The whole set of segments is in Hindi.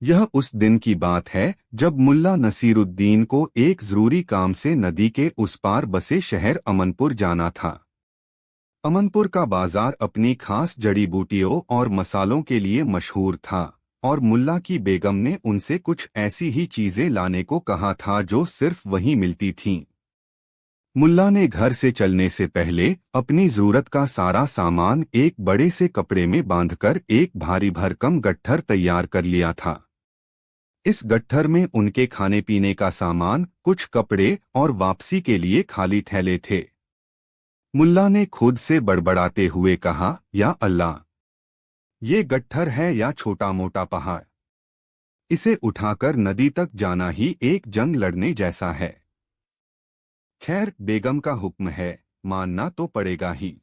यह उस दिन की बात है जब मुल्ला नसीरुद्दीन को एक जरूरी काम से नदी के उस पार बसे शहर अमनपुर जाना था। अमनपुर का बाजार अपनी खास जड़ी बूटियों और मसालों के लिए मशहूर था और मुल्ला की बेगम ने उनसे कुछ ऐसी ही चीजें लाने को कहा था जो सिर्फ वहीं मिलती थीं। मुल्ला ने घर से चलने से पहले अपनी जरूरत का सारा सामान एक बड़े से कपड़े में बांधकर एक भारी भरकम गट्ठर तैयार कर लिया था। इस गट्ठर में उनके खाने पीने का सामान, कुछ कपड़े और वापसी के लिए खाली थैले थे। मुल्ला ने खुद से बड़बड़ाते हुए कहा, या अल्लाह, ये गट्ठर है या छोटा मोटा पहाड़? इसे उठाकर नदी तक जाना ही एक जंग लड़ने जैसा है। खैर, बेगम का हुक्म है, मानना तो पड़ेगा ही।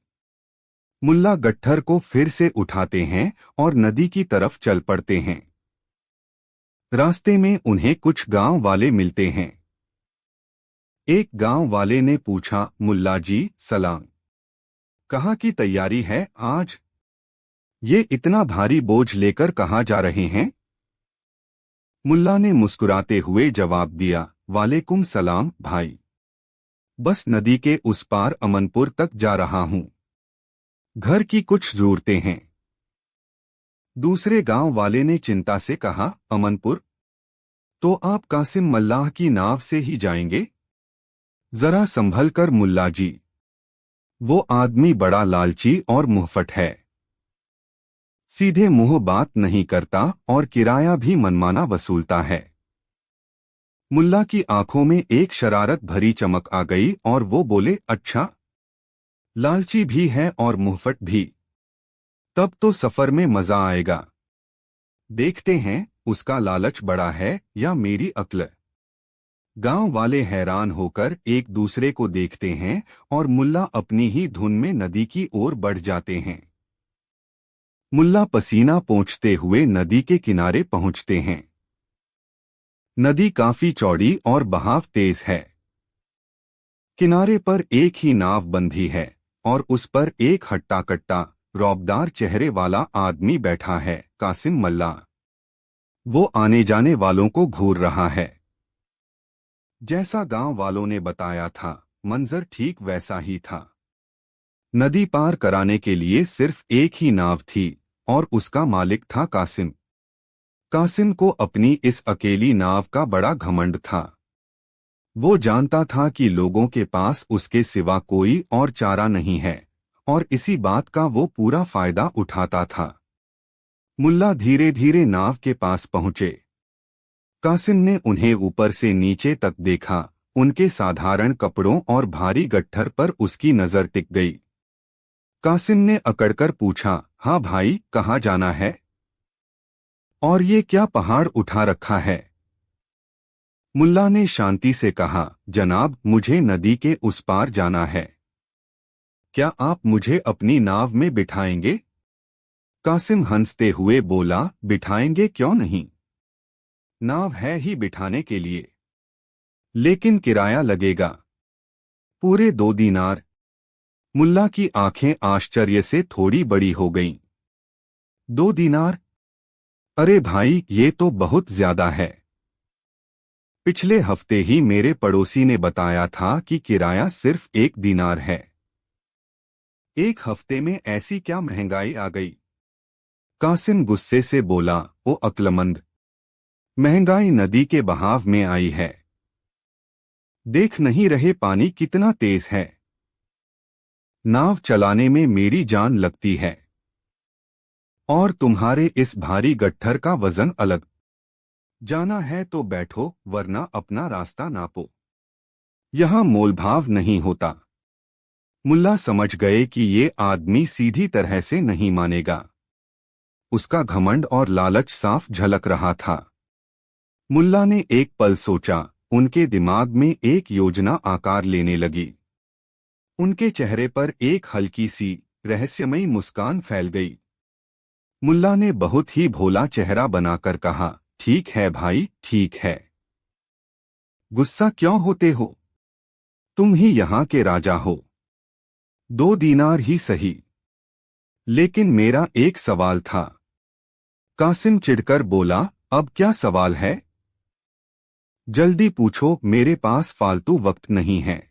मुल्ला गट्ठर को फिर से उठाते हैं और नदी की तरफ चल पड़ते हैं। रास्ते में उन्हें कुछ गांव वाले मिलते हैं। एक गांव वाले ने पूछा, मुल्ला जी सलाम, कहाँ की तैयारी है आज? ये इतना भारी बोझ लेकर कहाँ जा रहे हैं? मुल्ला ने मुस्कुराते हुए जवाब दिया, वालेकुम सलाम भाई, बस नदी के उस पार अमनपुर तक जा रहा हूँ। घर की कुछ जरूरतें हैं। दूसरे गांव वाले ने चिंता से कहा, अमनपुर? तो आप कासिम मल्लाह की नाव से ही जाएंगे? जरा संभल कर मुल्ला जी, वो आदमी बड़ा लालची और मुहफट है। सीधे मुंह बात नहीं करता और किराया भी मनमाना वसूलता है। मुल्ला की आंखों में एक शरारत भरी चमक आ गई और वो बोले, अच्छा, लालची भी है और मुहफट भी, तब तो सफर में मजा आएगा। देखते हैं उसका लालच बड़ा है या मेरी अक्ल। गांव वाले हैरान होकर एक दूसरे को देखते हैं और मुल्ला अपनी ही धुन में नदी की ओर बढ़ जाते हैं। मुल्ला पसीना पोंछते हुए नदी के किनारे पहुंचते हैं। नदी काफी चौड़ी और बहाव तेज है। किनारे पर एक ही नाव बंधी है और उस पर एक हट्टा कट्टा रौबदार चेहरे वाला आदमी बैठा है, कासिम मल्ला। वो आने जाने वालों को घूर रहा है। जैसा गांव वालों ने बताया था, मंजर ठीक वैसा ही था। नदी पार कराने के लिए सिर्फ एक ही नाव थी और उसका मालिक था कासिम। कासिम को अपनी इस अकेली नाव का बड़ा घमंड था। वो जानता था कि लोगों के पास उसके सिवा कोई और चारा नहीं है और इसी बात का वो पूरा फायदा उठाता था। मुल्ला धीरे धीरे नाव के पास पहुंचे। कासिम ने उन्हें ऊपर से नीचे तक देखा। उनके साधारण कपड़ों और भारी गट्ठर पर उसकी नजर टिक गई। कासिम ने अकड़कर पूछा, हाँ भाई, कहाँ जाना है? और ये क्या पहाड़ उठा रखा है? मुल्ला ने शांति से कहा, जनाब, मुझे नदी के उस पार जाना है। क्या आप मुझे अपनी नाव में बिठाएंगे? कासिम हंसते हुए बोला, बिठाएंगे क्यों नहीं, नाव है ही बिठाने के लिए, लेकिन किराया लगेगा। पूरे 2 दीनार। मुल्ला की आंखें आश्चर्य से थोड़ी बड़ी हो गईं। 2 दीनार? अरे भाई, ये तो बहुत ज्यादा है। पिछले हफ्ते ही मेरे पड़ोसी ने बताया था कि किराया सिर्फ 1 दीनार है। 1 हफ्ते में ऐसी क्या महंगाई आ गई? कासिम गुस्से से बोला, ओ अक्लमंद, महंगाई नदी के बहाव में आई है। देख नहीं रहे पानी कितना तेज है? नाव चलाने में मेरी जान लगती है और तुम्हारे इस भारी गट्ठर का वजन अलग। जाना है तो बैठो, वरना अपना रास्ता नापो। यहां मोलभाव नहीं होता। मुल्ला समझ गए कि ये आदमी सीधी तरह से नहीं मानेगा। उसका घमंड और लालच साफ झलक रहा था। मुल्ला ने एक पल सोचा। उनके दिमाग में एक योजना आकार लेने लगी। उनके चेहरे पर एक हल्की सी रहस्यमयी मुस्कान फैल गई। मुल्ला ने बहुत ही भोला चेहरा बनाकर कहा, ठीक है भाई, ठीक है। गुस्सा क्यों होते हो? तुम ही यहाँ के राजा हो। 2 दीनार ही सही, लेकिन मेरा एक सवाल था। कासिम चिढ़कर बोला, अब क्या सवाल है? जल्दी पूछो, मेरे पास फालतू वक्त नहीं है।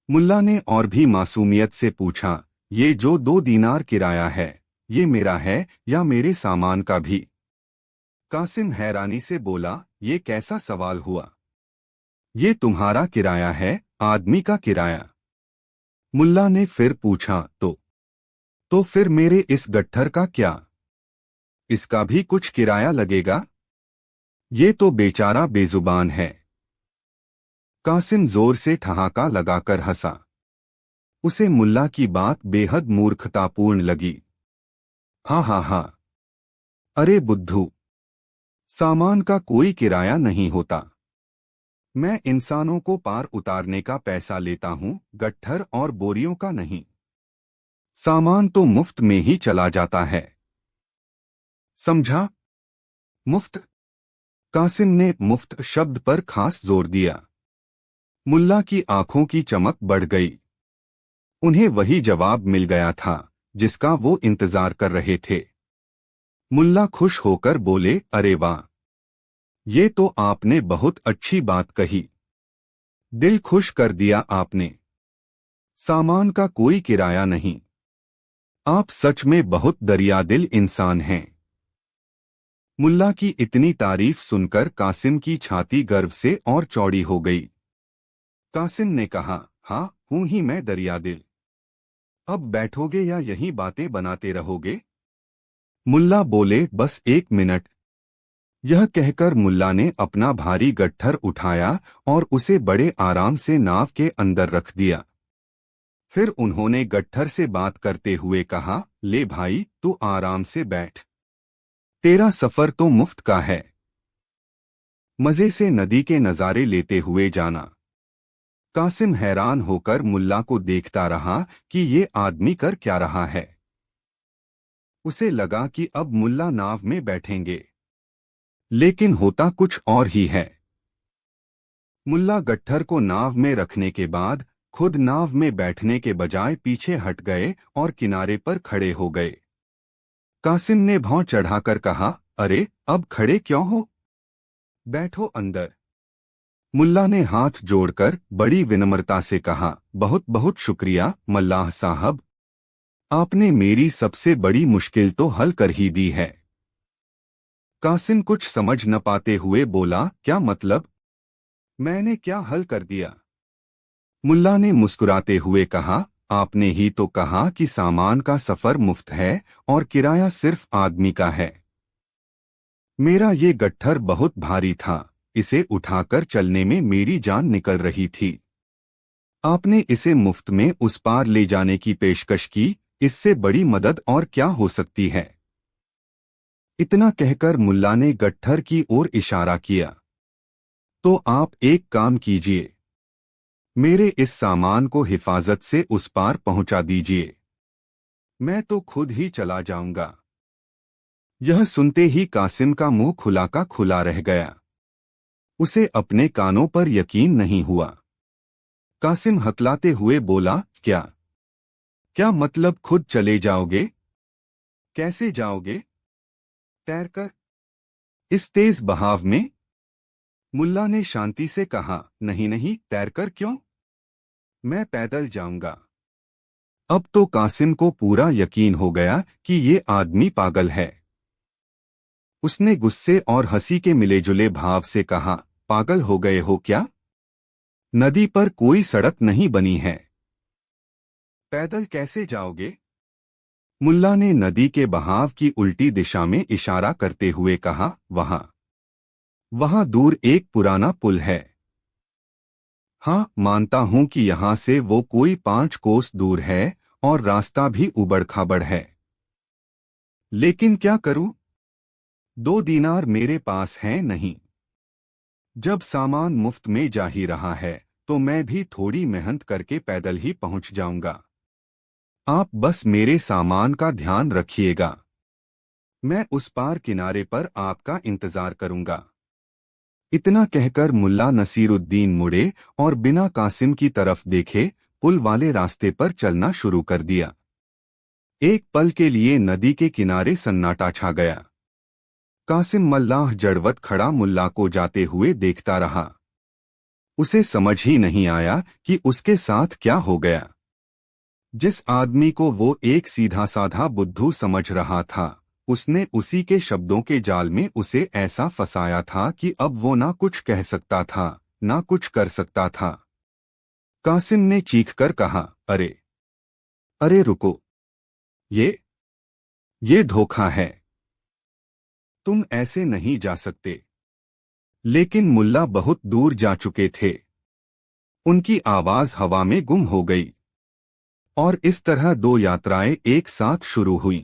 मुल्ला ने और भी मासूमियत से पूछा, ये जो 2 दीनार किराया है, ये मेरा है या मेरे सामान का भी? कासिम हैरानी से बोला, ये कैसा सवाल हुआ? ये तुम्हारा किराया है, आदमी का किराया। मुल्ला ने फिर पूछा, तो फिर मेरे इस गट्ठर का क्या? इसका भी कुछ किराया लगेगा? ये तो बेचारा बेजुबान है। कासिम जोर से ठहाका लगाकर हंसा। उसे मुल्ला की बात बेहद मूर्खतापूर्ण लगी। हाँ हाँ हाँ, अरे बुद्धू, सामान का कोई किराया नहीं होता। मैं इंसानों को पार उतारने का पैसा लेता हूँ, गट्ठर और बोरियों का नहीं। सामान तो मुफ्त में ही चला जाता है। समझा? मुफ्त? कासिम ने मुफ्त शब्द पर खास जोर दिया। मुल्ला की आंखों की चमक बढ़ गई। उन्हें वही जवाब मिल गया था जिसका वो इंतजार कर रहे थे। मुल्ला खुश होकर बोले, अरे वाह, ये तो आपने बहुत अच्छी बात कही। दिल खुश कर दिया आपने। सामान का कोई किराया नहीं। आप सच में बहुत दरियादिल इंसान हैं। मुल्ला की इतनी तारीफ सुनकर कासिम की छाती गर्व से और चौड़ी हो गई। कासिम ने कहा, हाँ, हूं ही मैं दरियादिल। अब बैठोगे या यही बातें बनाते रहोगे? मुल्ला बोले, बस 1 मिनट। यह कहकर मुल्ला ने अपना भारी गट्ठर उठाया और उसे बड़े आराम से नाव के अंदर रख दिया। फिर उन्होंने गट्ठर से बात करते हुए कहा, ले भाई, तू आराम से बैठ। तेरा सफर तो मुफ्त का है। मजे से नदी के नज़ारे लेते हुए जाना। कासिम हैरान होकर मुल्ला को देखता रहा कि ये आदमी कर क्या रहा है। उसे लगा कि अब मुल्ला नाव में बैठेंगे, लेकिन होता कुछ और ही है। मुल्ला गट्ठर को नाव में रखने के बाद खुद नाव में बैठने के बजाय पीछे हट गए और किनारे पर खड़े हो गए। कासिम ने भौं चढ़ाकर कहा, अरे, अब खड़े क्यों हो? बैठो अंदर। मुल्ला ने हाथ जोड़कर बड़ी विनम्रता से कहा, बहुत बहुत शुक्रिया मल्लाह साहब। आपने मेरी सबसे बड़ी मुश्किल तो हल कर ही दी है। कासिम कुछ समझ न पाते हुए बोला, क्या मतलब? मैंने क्या हल कर दिया? मुल्ला ने मुस्कुराते हुए कहा, आपने ही तो कहा कि सामान का सफर मुफ्त है और किराया सिर्फ आदमी का है। मेरा ये गट्ठर बहुत भारी था, इसे उठाकर चलने में मेरी जान निकल रही थी। आपने इसे मुफ्त में उस पार ले जाने की पेशकश की, इससे बड़ी मदद और क्या हो सकती है? इतना कहकर मुल्ला ने गट्ठर की ओर इशारा किया। तो आप एक काम कीजिए, मेरे इस सामान को हिफाजत से उस पार पहुंचा दीजिए। मैं तो खुद ही चला जाऊंगा। यह सुनते ही कासिम का मुंह खुला का खुला रह गया। उसे अपने कानों पर यकीन नहीं हुआ। कासिम हकलाते हुए बोला, क्या? क्या मतलब खुद चले जाओगे? कैसे जाओगे? तैरकर? इस तेज बहाव में? मुल्ला ने शांति से कहा, नहीं नहीं, तैरकर क्यों? मैं पैदल जाऊंगा। अब तो कासिम को पूरा यकीन हो गया कि ये आदमी पागल है। उसने गुस्से और हंसी के मिलेजुले भाव से कहा, पागल हो गए हो क्या? नदी पर कोई सड़क नहीं बनी है। पैदल कैसे जाओगे? मुल्ला ने नदी के बहाव की उल्टी दिशा में इशारा करते हुए कहा, वहां दूर एक पुराना पुल है। हाँ, मानता हूं कि यहां से वो कोई 5 कोस दूर है और रास्ता भी उबड़ खाबड़ है। लेकिन क्या करूं? 2 दीनार मेरे पास हैं नहीं। जब सामान मुफ्त में जा ही रहा है तो मैं भी थोड़ी मेहनत करके पैदल ही पहुंच जाऊंगा। आप बस मेरे सामान का ध्यान रखिएगा। मैं उस पार किनारे पर आपका इंतजार करूंगा। इतना कहकर मुल्ला नसीरुद्दीन मुड़े और बिना कासिम की तरफ देखे पुल वाले रास्ते पर चलना शुरू कर दिया। एक पल के लिए नदी के किनारे सन्नाटा छा गया। कासिम मल्लाह जड़वत खड़ा मुल्ला को जाते हुए देखता रहा। उसे समझ ही नहीं आया कि उसके साथ क्या हो गया। जिस आदमी को वो एक सीधा साधा बुद्धू समझ रहा था, उसने उसी के शब्दों के जाल में उसे ऐसा फंसाया था कि अब वो ना कुछ कह सकता था, ना कुछ कर सकता था। कासिम ने चीखकर कहा, अरे अरे रुको, ये ये धोखा है, तुम ऐसे नहीं जा सकते। लेकिन मुल्ला बहुत दूर जा चुके थे। उनकी आवाज हवा में गुम हो गई। और इस तरह दो यात्राएं एक साथ शुरू हुईं।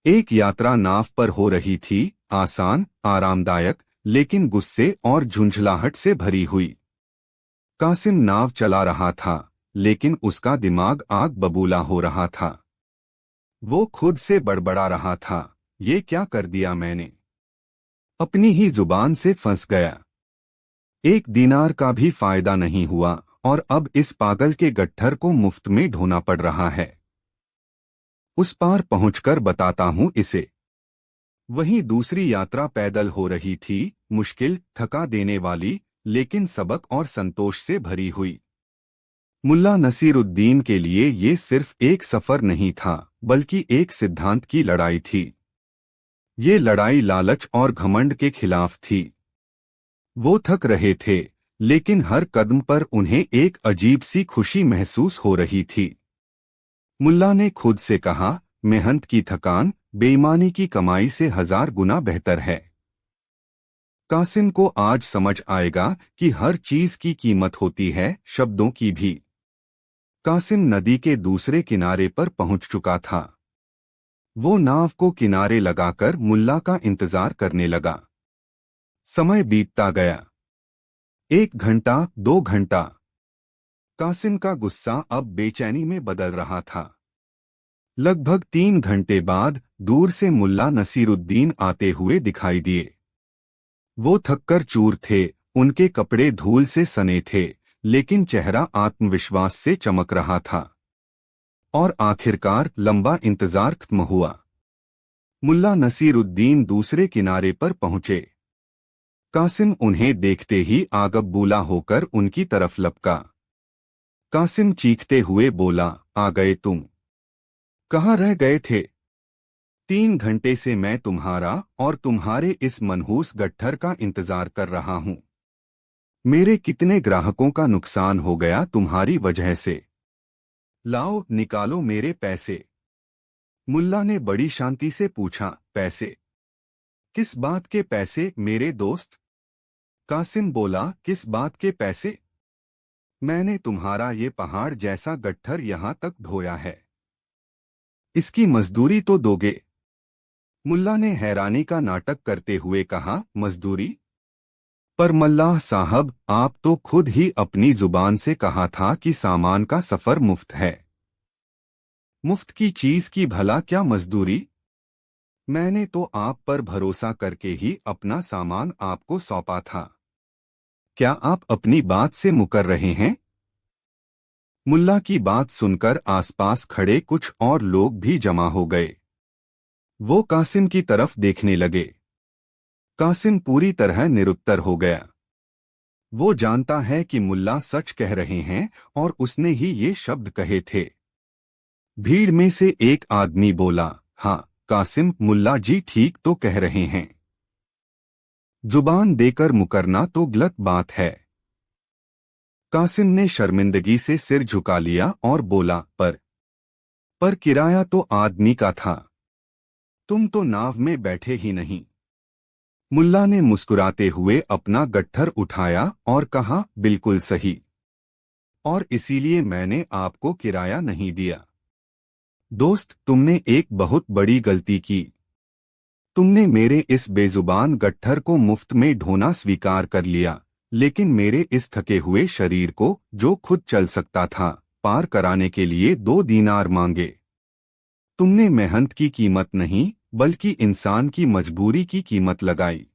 एक यात्रा नाव पर हो रही थी, आसान, आरामदायक, लेकिन गुस्से और झुंझलाहट से भरी हुई। कासिम नाव चला रहा था, लेकिन उसका दिमाग आग बबूला हो रहा था। वो खुद से बड़बड़ा रहा था, ये क्या कर दिया मैंने? अपनी ही जुबान से फंस गया। एक दिनार का भी फायदा नहीं हुआ और अब इस पागल के गट्ठर को मुफ्त में ढोना पड़ रहा है। उस पार पहुंचकर बताता हूं इसे। वहीं दूसरी यात्रा पैदल हो रही थी, मुश्किल, थका देने वाली, लेकिन सबक और संतोष से भरी हुई। मुल्ला नसीरुद्दीन के लिए ये सिर्फ एक सफर नहीं था, बल्कि एक सिद्धांत की लड़ाई थी। ये लड़ाई लालच और घमंड के खिलाफ थी। वो थक रहे थे, लेकिन हर कदम पर उन्हें एक अजीब सी खुशी महसूस हो रही थी। मुल्ला ने खुद से कहा, मेहनत की थकान बेईमानी की कमाई से 1000 गुना बेहतर है। कासिम को आज समझ आएगा कि हर चीज की कीमत होती है, शब्दों की भी। कासिम नदी के दूसरे किनारे पर पहुंच चुका था। वो नाव को किनारे लगाकर मुल्ला का इंतजार करने लगा। समय बीतता गया। 1 घंटा, 2 घंटा। कासिम का गुस्सा अब बेचैनी में बदल रहा था। लगभग 3 घंटे बाद दूर से मुल्ला नसीरुद्दीन आते हुए दिखाई दिए। वो थककर चूर थे, उनके कपड़े धूल से सने थे, लेकिन चेहरा आत्मविश्वास से चमक रहा था। और आखिरकार लंबा इंतजार खत्म हुआ। मुल्ला नसीरुद्दीन दूसरे किनारे पर पहुंचे। कासिम उन्हें देखते ही आगबबूला होकर उनकी तरफ लपका। कासिम चीखते हुए बोला, आ गए तुम? कहाँ रह गए थे? 3 घंटे से मैं तुम्हारा और तुम्हारे इस मनहूस गट्ठर का इंतजार कर रहा हूं। मेरे कितने ग्राहकों का नुकसान हो गया तुम्हारी वजह से। लाओ, निकालो मेरे पैसे। मुल्ला ने बड़ी शांति से पूछा, पैसे? किस बात के पैसे मेरे दोस्त? कासिम बोला, किस बात के पैसे? मैंने तुम्हारा ये पहाड़ जैसा गट्ठर यहां तक ढोया है। इसकी मजदूरी तो दोगे? मुल्ला ने हैरानी का नाटक करते हुए कहा, मजदूरी? पर मल्लाह साहब, आप तो खुद ही अपनी जुबान से कहा था कि सामान का सफर मुफ्त है। मुफ्त की चीज की भला क्या मजदूरी? मैंने तो आप पर भरोसा करके ही अपना सामान आपको सौंपा था। क्या आप अपनी बात से मुकर रहे हैं? मुल्ला की बात सुनकर आसपास खड़े कुछ और लोग भी जमा हो गए। वो कासिम की तरफ देखने लगे। कासिम पूरी तरह निरुत्तर हो गया। वो जानता है कि मुल्ला सच कह रहे हैं और उसने ही ये शब्द कहे थे। भीड़ में से एक आदमी बोला, हाँ कासिम, मुल्ला जी ठीक तो कह रहे हैं। जुबान देकर मुकरना तो गलत बात है। कासिम ने शर्मिंदगी से सिर झुका लिया और बोला, पर किराया तो आदमी का था। तुम तो नाव में बैठे ही नहीं। मुल्ला ने मुस्कुराते हुए अपना गट्ठर उठाया और कहा, बिल्कुल सही। और इसीलिए मैंने आपको किराया नहीं दिया। दोस्त, तुमने एक बहुत बड़ी गलती की। तुमने मेरे इस बेजुबान गट्ठर को मुफ्त में ढोना स्वीकार कर लिया, लेकिन मेरे इस थके हुए शरीर को, जो खुद चल सकता था, पार कराने के लिए 2 दीनार मांगे। तुमने मेहनत की कीमत नहीं, बल्कि इंसान की मजबूरी की कीमत लगाई।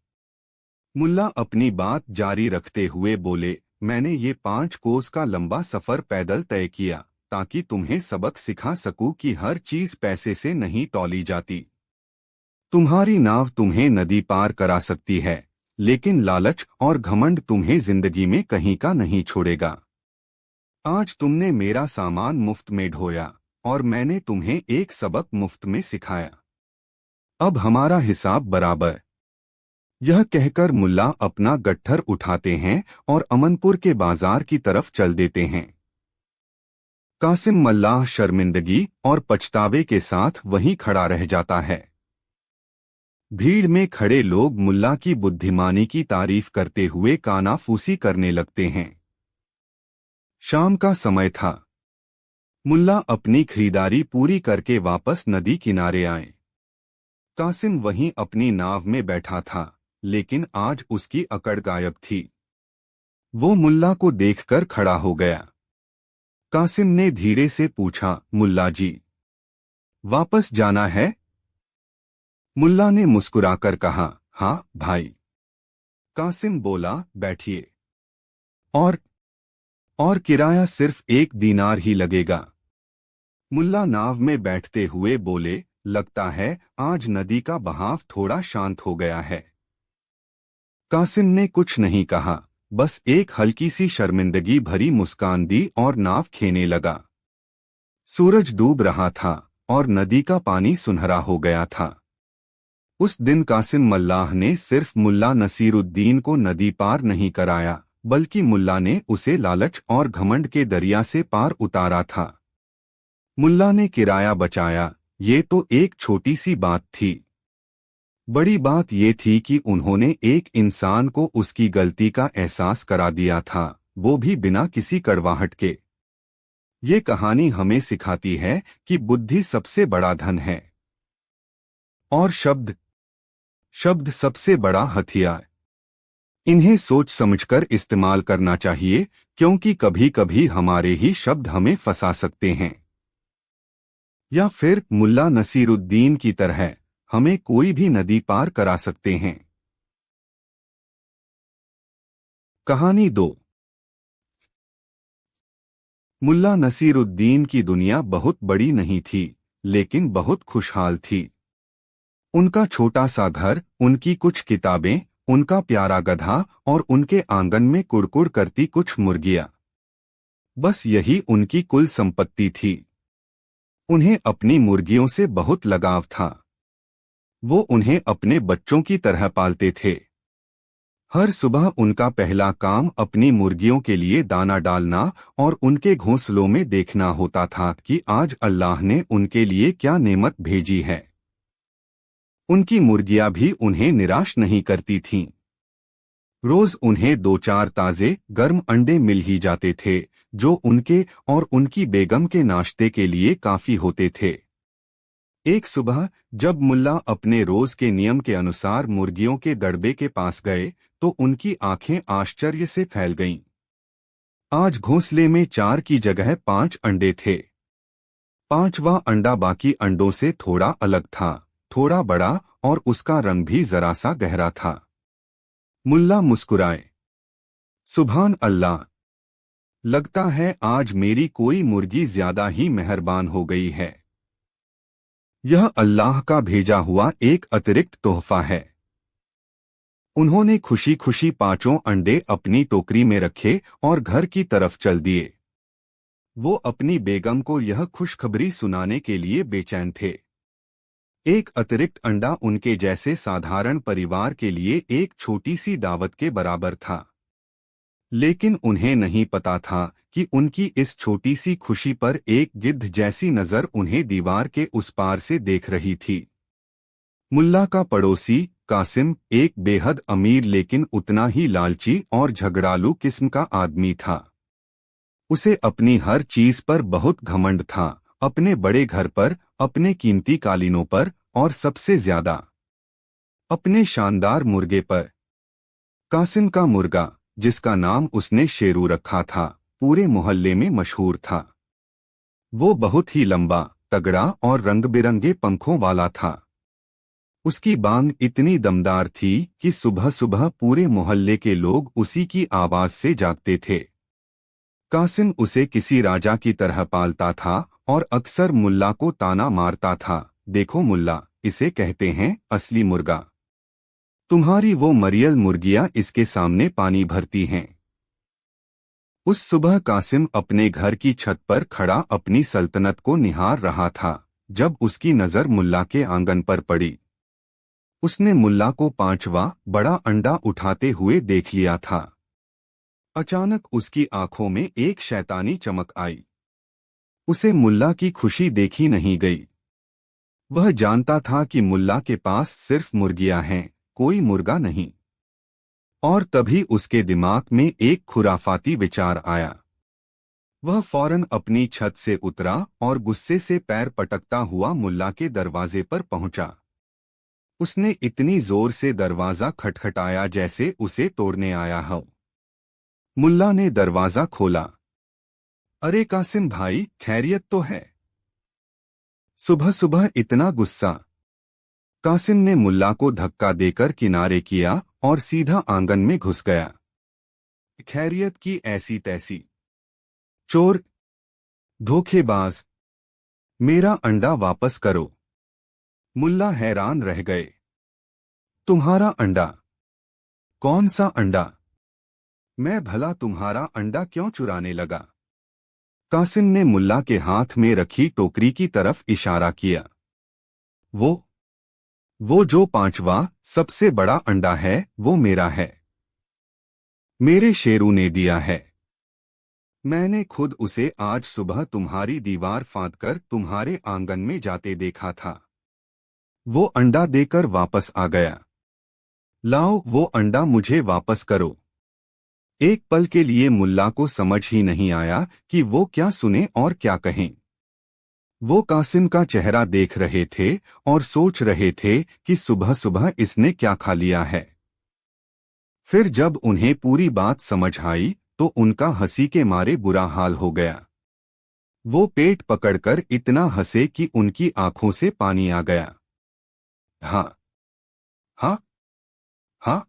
मुल्ला अपनी बात जारी रखते हुए बोले, मैंने ये 5 कोस का लंबा सफर पैदल तय किया, ताकि तुम्हें सबक सिखा सकूं कि हर चीज पैसे से नहीं तौली जाती। तुम्हारी नाव तुम्हें नदी पार करा सकती है, लेकिन लालच और घमंड तुम्हें जिंदगी में कहीं का नहीं छोड़ेगा। आज तुमने मेरा सामान मुफ्त में ढोया और मैंने तुम्हें एक सबक मुफ्त में सिखाया। अब हमारा हिसाब बराबर। यह कहकर मुल्ला अपना गट्ठर उठाते हैं और अमनपुर के बाजार की तरफ चल देते हैं। कासिम मल्लाह शर्मिंदगी और पछतावे के साथ वहीं खड़ा रह जाता है। भीड़ में खड़े लोग मुल्ला की बुद्धिमानी की तारीफ करते हुए कानाफूसी करने लगते हैं। शाम का समय था। मुल्ला अपनी खरीदारी पूरी करके वापस नदी किनारे आए। कासिम वहीं अपनी नाव में बैठा था, लेकिन आज उसकी अकड़ गायब थी। वो मुल्ला को देखकर खड़ा हो गया। कासिम ने धीरे से पूछा, मुल्ला जी, वापस जाना है? मुल्ला ने मुस्कुराकर कहा, हाँ भाई। कासिम बोला, बैठिए। और किराया सिर्फ 1 दीनार ही लगेगा। मुल्ला नाव में बैठते हुए बोले, लगता है आज नदी का बहाव थोड़ा शांत हो गया है। कासिम ने कुछ नहीं कहा, बस एक हल्की सी शर्मिंदगी भरी मुस्कान दी और नाव खेने लगा। सूरज डूब रहा था और नदी का पानी सुनहरा हो गया था। उस दिन कासिम मल्लाह ने सिर्फ मुल्ला नसीरुद्दीन को नदी पार नहीं कराया, बल्कि मुल्ला ने उसे लालच और घमंड के दरिया से पार उतारा था। मुल्ला ने किराया बचाया, ये तो एक छोटी सी बात थी। बड़ी बात ये थी कि उन्होंने एक इंसान को उसकी गलती का एहसास करा दिया था, वो भी बिना किसी कड़वाहट के। ये कहानी हमें सिखाती है कि बुद्धि सबसे बड़ा धन है और शब्द सबसे बड़ा हथियार। इन्हें सोच समझकर इस्तेमाल करना चाहिए, क्योंकि कभी कभी हमारे ही शब्द हमें फंसा सकते हैं। या फिर मुल्ला नसीरुद्दीन की तरह हमें कोई भी नदी पार करा सकते हैं। कहानी 2। मुल्ला नसीरुद्दीन की दुनिया बहुत बड़ी नहीं थी, लेकिन बहुत खुशहाल थी। उनका छोटा सा घर, उनकी कुछ किताबें, उनका प्यारा गधा और उनके आंगन में कुड़कुड़ करती कुछ मुर्गियां, बस यही उनकी कुल संपत्ति थी। उन्हें अपनी मुर्गियों से बहुत लगाव था। वो उन्हें अपने बच्चों की तरह पालते थे। हर सुबह उनका पहला काम अपनी मुर्गियों के लिए दाना डालना और उनके घोंसलों में देखना होता था कि आज अल्लाह ने उनके लिए क्या नेमत भेजी है। उनकी मुर्गियां भी उन्हें निराश नहीं करती थीं। रोज उन्हें 2-4 ताजे गर्म अंडे मिल ही जाते थे, जो उनके और उनकी बेगम के नाश्ते के लिए काफी होते थे। एक सुबह जब मुल्ला अपने रोज के नियम के अनुसार मुर्गियों के दड़बे के पास गए, तो उनकी आंखें आश्चर्य से फैल गईं। आज घोंसले में 4 की जगह 5 अंडे थे। 5वां अंडा बाकी अंडों से थोड़ा अलग था, थोड़ा बड़ा, और उसका रंग भी जरा सा गहरा था। मुल्ला मुस्कुराए, सुभान अल्लाह, लगता है आज मेरी कोई मुर्गी ज्यादा ही मेहरबान हो गई है। यह अल्लाह का भेजा हुआ एक अतिरिक्त तोहफा है। उन्होंने खुशी खुशी 5 अंडे अपनी टोकरी में रखे और घर की तरफ चल दिए। वो अपनी बेगम को यह खुशखबरी सुनाने के लिए बेचैन थे। एक अतिरिक्त अंडा उनके जैसे साधारण परिवार के लिए एक छोटी सी दावत के बराबर था। लेकिन उन्हें नहीं पता था कि उनकी इस छोटी सी खुशी पर एक गिद्ध जैसी नजर उन्हें दीवार के उस पार से देख रही थी। मुल्ला का पड़ोसी कासिम एक बेहद अमीर लेकिन उतना ही लालची और झगड़ालू किस्म का आदमी था। उसे अपनी हर चीज पर बहुत घमंड था, अपने बड़े घर पर, अपने कीमती कालीनों पर, और सबसे ज्यादा अपने शानदार मुर्गे पर। कासिम का मुर्गा, जिसका नाम उसने शेरू रखा था, पूरे मोहल्ले में मशहूर था। वो बहुत ही लंबा, तगड़ा और रंग बिरंगे पंखों वाला था। उसकी बांग इतनी दमदार थी कि सुबह सुबह पूरे मोहल्ले के लोग उसी की आवाज से जागते थे। कासिम उसे किसी राजा की तरह पालता था और अक्सर मुल्ला को ताना मारता था, देखो मुल्ला, इसे कहते हैं असली मुर्गा। तुम्हारी वो मरियल मुर्गियां इसके सामने पानी भरती हैं। उस सुबह कासिम अपने घर की छत पर खड़ा अपनी सल्तनत को निहार रहा था जब उसकी नजर मुल्ला के आंगन पर पड़ी। उसने मुल्ला को 5वां बड़ा अंडा उठाते हुए देख लिया था। अचानक उसकी आंखों में एक शैतानी चमक आई। उसे मुल्ला की खुशी देखी नहीं गई। वह जानता था कि मुल्ला के पास सिर्फ मुर्गियां हैं, कोई मुर्गा नहीं। और तभी उसके दिमाग में एक खुराफाती विचार आया। वह फौरन अपनी छत से उतरा और गुस्से से पैर पटकता हुआ मुल्ला के दरवाजे पर पहुंचा। उसने इतनी जोर से दरवाजा खटखटाया जैसे उसे तोड़ने आया हो। मुल्ला ने दरवाजा खोला। अरे कासिम भाई, खैरियत तो है? सुबह सुबह इतना गुस्सा? कासिम ने मुल्ला को धक्का देकर किनारे किया और सीधा आंगन में घुस गया। खैरियत की ऐसी तैसी। चोर, धोखेबाज, मेरा अंडा वापस करो। मुल्ला हैरान रह गए। तुम्हारा अंडा? कौन सा अंडा? मैं भला तुम्हारा अंडा क्यों चुराने लगा? कासिम ने मुल्ला के हाथ में रखी टोकरी की तरफ इशारा किया। वो जो 5वां सबसे बड़ा अंडा है वो मेरा है। मेरे शेरू ने दिया है। मैंने खुद उसे आज सुबह तुम्हारी दीवार फांदकर तुम्हारे आंगन में जाते देखा था। वो अंडा देकर वापस आ गया। लाओ वो अंडा मुझे वापस करो। एक पल के लिए मुल्ला को समझ ही नहीं आया कि वो क्या सुने और क्या कहें। वो कासिम का चेहरा देख रहे थे और सोच रहे थे कि सुबह सुबह इसने क्या खा लिया है। फिर जब उन्हें पूरी बात समझ आई तो उनका हंसी के मारे बुरा हाल हो गया। वो पेट पकड़कर इतना हंसे कि उनकी आंखों से पानी आ गया। हाँ हाँ हाँ,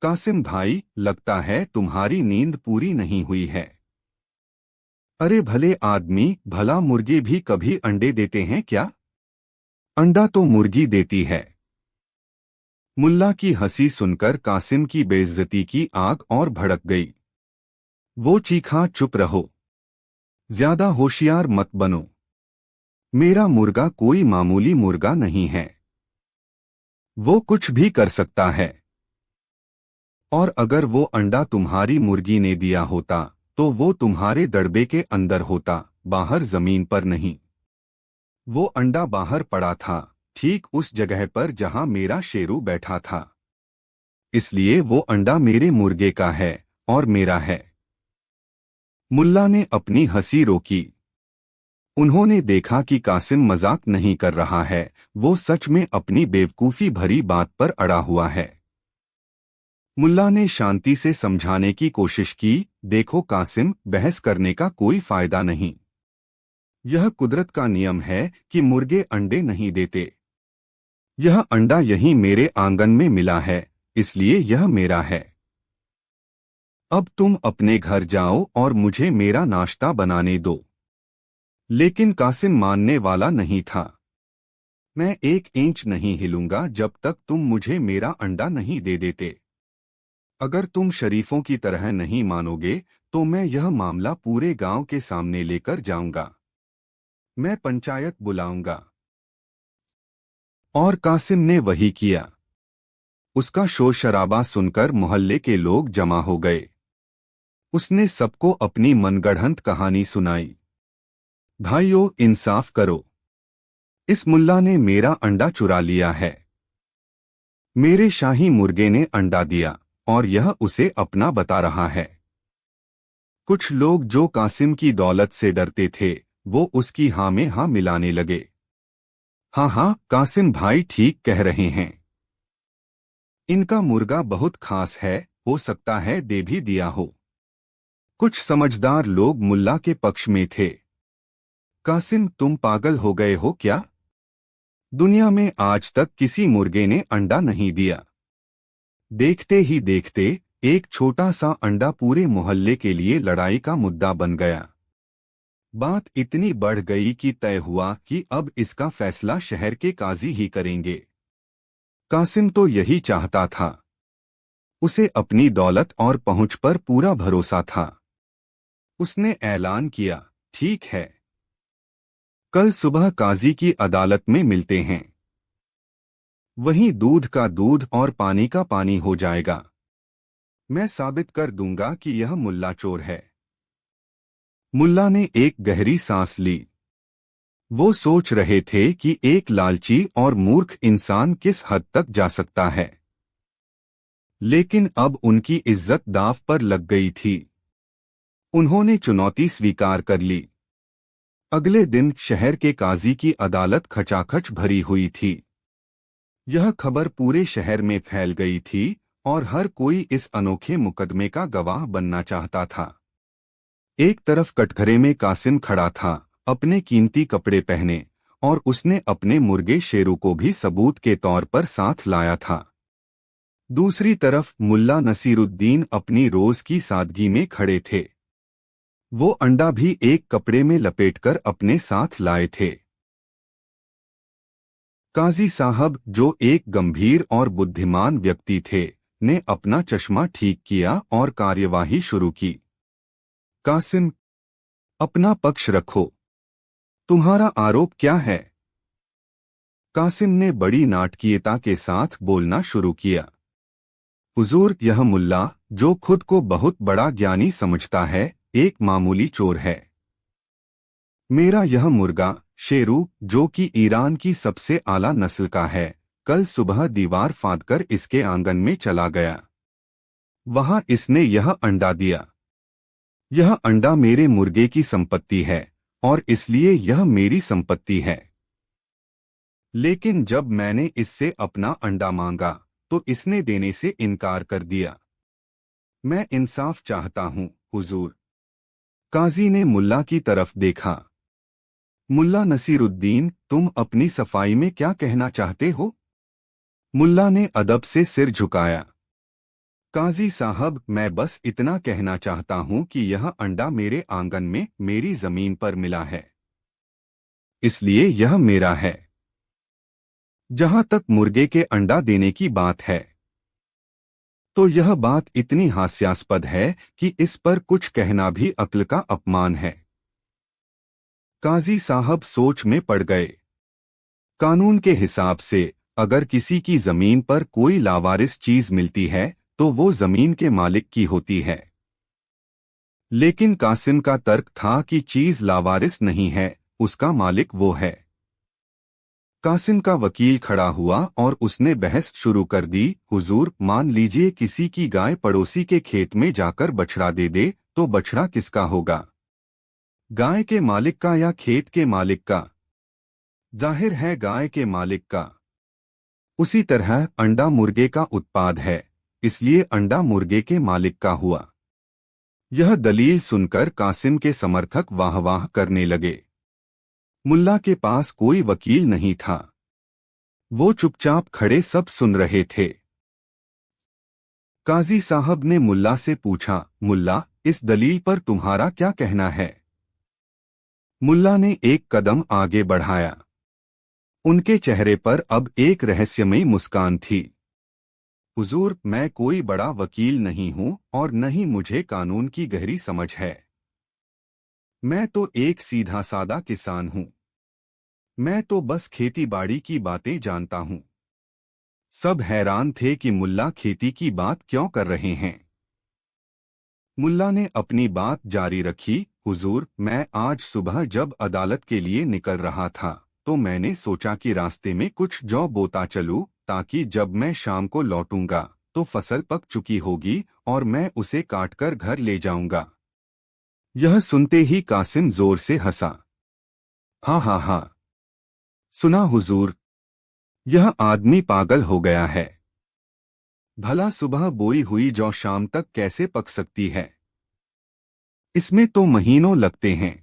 कासिम भाई, लगता है तुम्हारी नींद पूरी नहीं हुई है। अरे भले आदमी, भला मुर्गी भी कभी अंडे देते हैं क्या? अंडा तो मुर्गी देती है। मुल्ला की हंसी सुनकर कासिम की बेइज्जती की आग और भड़क गई। वो चीखा, चुप रहो, ज्यादा होशियार मत बनो। मेरा मुर्गा कोई मामूली मुर्गा नहीं है। वो कुछ भी कर सकता है। और अगर वो अंडा तुम्हारी मुर्गी ने दिया होता तो वो तुम्हारे दड़बे के अंदर होता, बाहर जमीन पर नहीं। वो अंडा बाहर पड़ा था, ठीक उस जगह पर जहां मेरा शेरू बैठा था। इसलिए वो अंडा मेरे मुर्गे का है और मेरा है। मुल्ला ने अपनी हंसी रोकी। उन्होंने देखा कि कासिम मजाक नहीं कर रहा है, वो सच में अपनी बेवकूफी भरी बात पर अड़ा हुआ है। मुल्ला ने शांति से समझाने की कोशिश की, देखो कासिम, बहस करने का कोई फायदा नहीं। यह कुदरत का नियम है कि मुर्गे अंडे नहीं देते। यह अंडा यहीं मेरे आंगन में मिला है, इसलिए यह मेरा है। अब तुम अपने घर जाओ और मुझे मेरा नाश्ता बनाने दो। लेकिन कासिम मानने वाला नहीं था। मैं 1 इंच नहीं हिलूंगा जब तक तुम मुझे मेरा अंडा नहीं दे देते। अगर तुम शरीफों की तरह नहीं मानोगे तो मैं यह मामला पूरे गांव के सामने लेकर जाऊंगा। मैं पंचायत बुलाऊंगा। और कासिम ने वही किया। उसका शोर शराबा सुनकर मोहल्ले के लोग जमा हो गए। उसने सबको अपनी मनगढ़ंत कहानी सुनाई। भाइयों, इंसाफ करो, इस मुल्ला ने मेरा अंडा चुरा लिया है। मेरे शाही मुर्गे ने अंडा दिया और यह उसे अपना बता रहा है। कुछ लोग जो कासिम की दौलत से डरते थे वो उसकी हाँ में हाँ मिलाने लगे। हाँ हाँ, कासिम भाई ठीक कह रहे हैं। इनका मुर्गा बहुत खास है, हो सकता है दे भी दिया हो। कुछ समझदार लोग मुल्ला के पक्ष में थे। कासिम, तुम पागल हो गए हो क्या? दुनिया में आज तक किसी मुर्गे ने अंडा नहीं दिया। देखते ही देखते एक छोटा सा अंडा पूरे मोहल्ले के लिए लड़ाई का मुद्दा बन गया। बात इतनी बढ़ गई कि तय हुआ कि अब इसका फैसला शहर के काजी ही करेंगे। कासिम तो यही चाहता था। उसे अपनी दौलत और पहुंच पर पूरा भरोसा था। उसने ऐलान किया, ठीक है, कल सुबह काजी की अदालत में मिलते हैं। वहीं दूध का दूध और पानी का पानी हो जाएगा। मैं साबित कर दूंगा कि यह मुल्ला चोर है। मुल्ला ने एक गहरी सांस ली। वो सोच रहे थे कि एक लालची और मूर्ख इंसान किस हद तक जा सकता है। लेकिन अब उनकी इज्जत दांव पर लग गई थी। उन्होंने चुनौती स्वीकार कर ली। अगले दिन शहर के काजी की अदालत खचाखच भरी हुई थी। यह खबर पूरे शहर में फैल गई थी और हर कोई इस अनोखे मुकदमे का गवाह बनना चाहता था। एक तरफ कटघरे में कासिम खड़ा था, अपने कीमती कपड़े पहने, और उसने अपने मुर्गे शेरू को भी सबूत के तौर पर साथ लाया था। दूसरी तरफ मुल्ला नसीरुद्दीन अपनी रोज की सादगी में खड़े थे। वो अंडा भी एक कपड़े में लपेटकर अपने साथ लाए थे। काजी साहब, जो एक गंभीर और बुद्धिमान व्यक्ति थे, ने अपना चश्मा ठीक किया और कार्यवाही शुरू की। कासिम, अपना पक्ष रखो। तुम्हारा आरोप क्या है? कासिम ने बड़ी नाटकीयता के साथ बोलना शुरू किया। हुजूर, यह मुल्ला, जो खुद को बहुत बड़ा ज्ञानी समझता है, एक मामूली चोर है। मेरा यह मुर्गा शेरू, जो कि ईरान की सबसे आला नस्ल का है, कल सुबह दीवार फांदकर इसके आंगन में चला गया। वहां इसने यह अंडा दिया। यह अंडा मेरे मुर्गे की संपत्ति है और इसलिए यह मेरी संपत्ति है। लेकिन जब मैंने इससे अपना अंडा मांगा तो इसने देने से इनकार कर दिया। मैं इंसाफ चाहता हूं, हुजूर। काजी ने मुल्ला की तरफ देखा। मुल्ला नसीरुद्दीन, तुम अपनी सफाई में क्या कहना चाहते हो? मुल्ला ने अदब से सिर झुकाया। काजी साहब, मैं बस इतना कहना चाहता हूं कि यह अंडा मेरे आंगन में मेरी जमीन पर मिला है, इसलिए यह मेरा है। जहां तक मुर्गे के अंडा देने की बात है, तो यह बात इतनी हास्यास्पद है कि इस पर कुछ कहना भी अक्ल का अपमान है। काजी साहब सोच में पड़ गए। कानून के हिसाब से अगर किसी की जमीन पर कोई लावारिस चीज मिलती है तो वो जमीन के मालिक की होती है। लेकिन कासिम का तर्क था कि चीज लावारिस नहीं है, उसका मालिक वो है। कासिम का वकील खड़ा हुआ और उसने बहस शुरू कर दी। हुजूर, मान लीजिए किसी की गाय पड़ोसी के खेत में जाकर बछड़ा दे दे, तो बछड़ा किसका होगा? गाय के मालिक का या खेत के मालिक का? जाहिर है गाय के मालिक का। उसी तरह अंडा मुर्गे का उत्पाद है, इसलिए अंडा मुर्गे के मालिक का हुआ। यह दलील सुनकर कासिम के समर्थक वाह वाह करने लगे। मुल्ला के पास कोई वकील नहीं था। वो चुपचाप खड़े सब सुन रहे थे। काजी साहब ने मुल्ला से पूछा, मुल्ला, इस दलील पर तुम्हारा क्या कहना है? मुल्ला ने एक कदम आगे बढ़ाया। उनके चेहरे पर अब एक रहस्यमयी मुस्कान थी। हुजूर, मैं कोई बड़ा वकील नहीं हूं और न ही मुझे कानून की गहरी समझ है। मैं तो एक सीधा सादा किसान हूं। मैं तो बस खेती बाड़ी की बातें जानता हूं। सब हैरान थे कि मुल्ला खेती की बात क्यों कर रहे हैं। मुल्ला ने अपनी बात जारी रखी। हुजूर, मैं आज सुबह जब अदालत के लिए निकल रहा था तो मैंने सोचा कि रास्ते में कुछ जौ बोता चलूं, ताकि जब मैं शाम को लौटूंगा तो फसल पक चुकी होगी और मैं उसे काटकर घर ले जाऊंगा। यह सुनते ही कासिम जोर से हंसा। हाँ हाँ हाँ, सुना हुजूर, यह आदमी पागल हो गया है। भला सुबह बोई हुई जौ शाम तक कैसे पक सकती है? इसमें तो महीनों लगते हैं।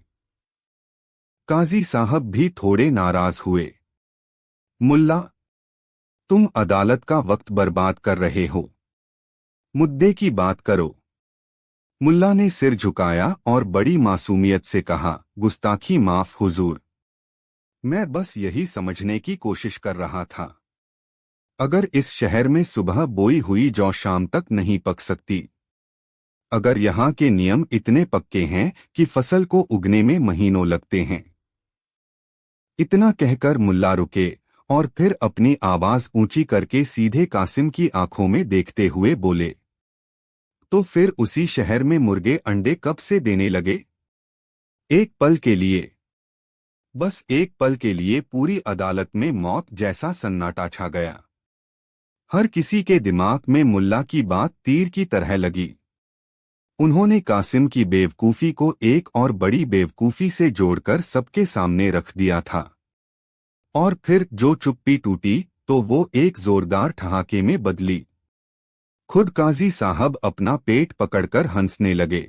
काजी साहब भी थोड़े नाराज हुए। मुल्ला, तुम अदालत का वक्त बर्बाद कर रहे हो। मुद्दे की बात करो। मुल्ला ने सिर झुकाया और बड़ी मासूमियत से कहा, गुस्ताखी माफ हुजूर। मैं बस यही समझने की कोशिश कर रहा था। अगर इस शहर में सुबह बोई हुई जौ शाम तक नहीं पक सकती, अगर यहाँ के नियम इतने पक्के हैं कि फसल को उगने में महीनों लगते हैं। इतना कहकर मुल्ला रुके और फिर अपनी आवाज ऊंची करके सीधे कासिम की आंखों में देखते हुए बोले, तो फिर उसी शहर में मुर्गे अंडे कब से देने लगे? एक पल के लिए, बस एक पल के लिए पूरी अदालत में मौत जैसा सन्नाटा छा गया। हर किसी के दिमाग में मुल्ला की बात तीर की तरह लगी। उन्होंने कासिम की बेवकूफी को एक और बड़ी बेवकूफी से जोड़कर सबके सामने रख दिया था। और फिर जो चुप्पी टूटी तो वो एक जोरदार ठहाके में बदली। खुद काजी साहब अपना पेट पकड़कर हंसने लगे।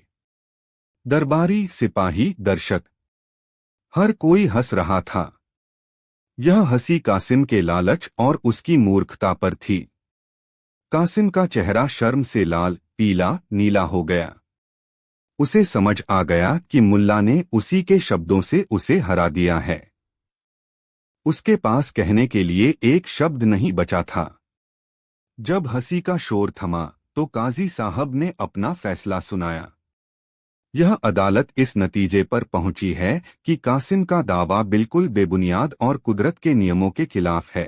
दरबारी, सिपाही, दर्शक, हर कोई हंस रहा था। यह हंसी कासिम के लालच और उसकी मूर्खता पर थी। कासिम का चेहरा शर्म से लाल, पीला, नीला हो गया। उसे समझ आ गया कि मुल्ला ने उसी के शब्दों से उसे हरा दिया है। उसके पास कहने के लिए एक शब्द नहीं बचा था। जब हंसी का शोर थमा तो काजी साहब ने अपना फैसला सुनाया। यह अदालत इस नतीजे पर पहुंची है कि कासिम का दावा बिल्कुल बेबुनियाद और कुदरत के नियमों के खिलाफ है।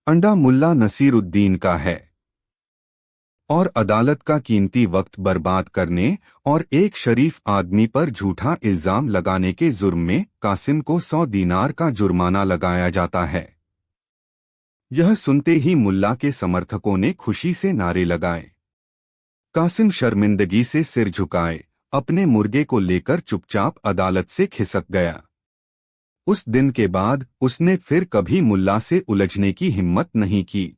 अंडा मुल्ला नसीरुद्दीन का है और अदालत का कीमती वक्त बर्बाद करने और एक शरीफ आदमी पर झूठा इल्जाम लगाने के जुर्म में कासिम को 100 दीनार का जुर्माना लगाया जाता है। यह सुनते ही मुल्ला के समर्थकों ने खुशी से नारे लगाए। कासिम शर्मिंदगी से सिर झुकाए अपने मुर्गे को लेकर चुपचाप अदालत से खिसक गया। उस दिन के बाद उसने फिर कभी मुल्ला से उलझने की हिम्मत नहीं की।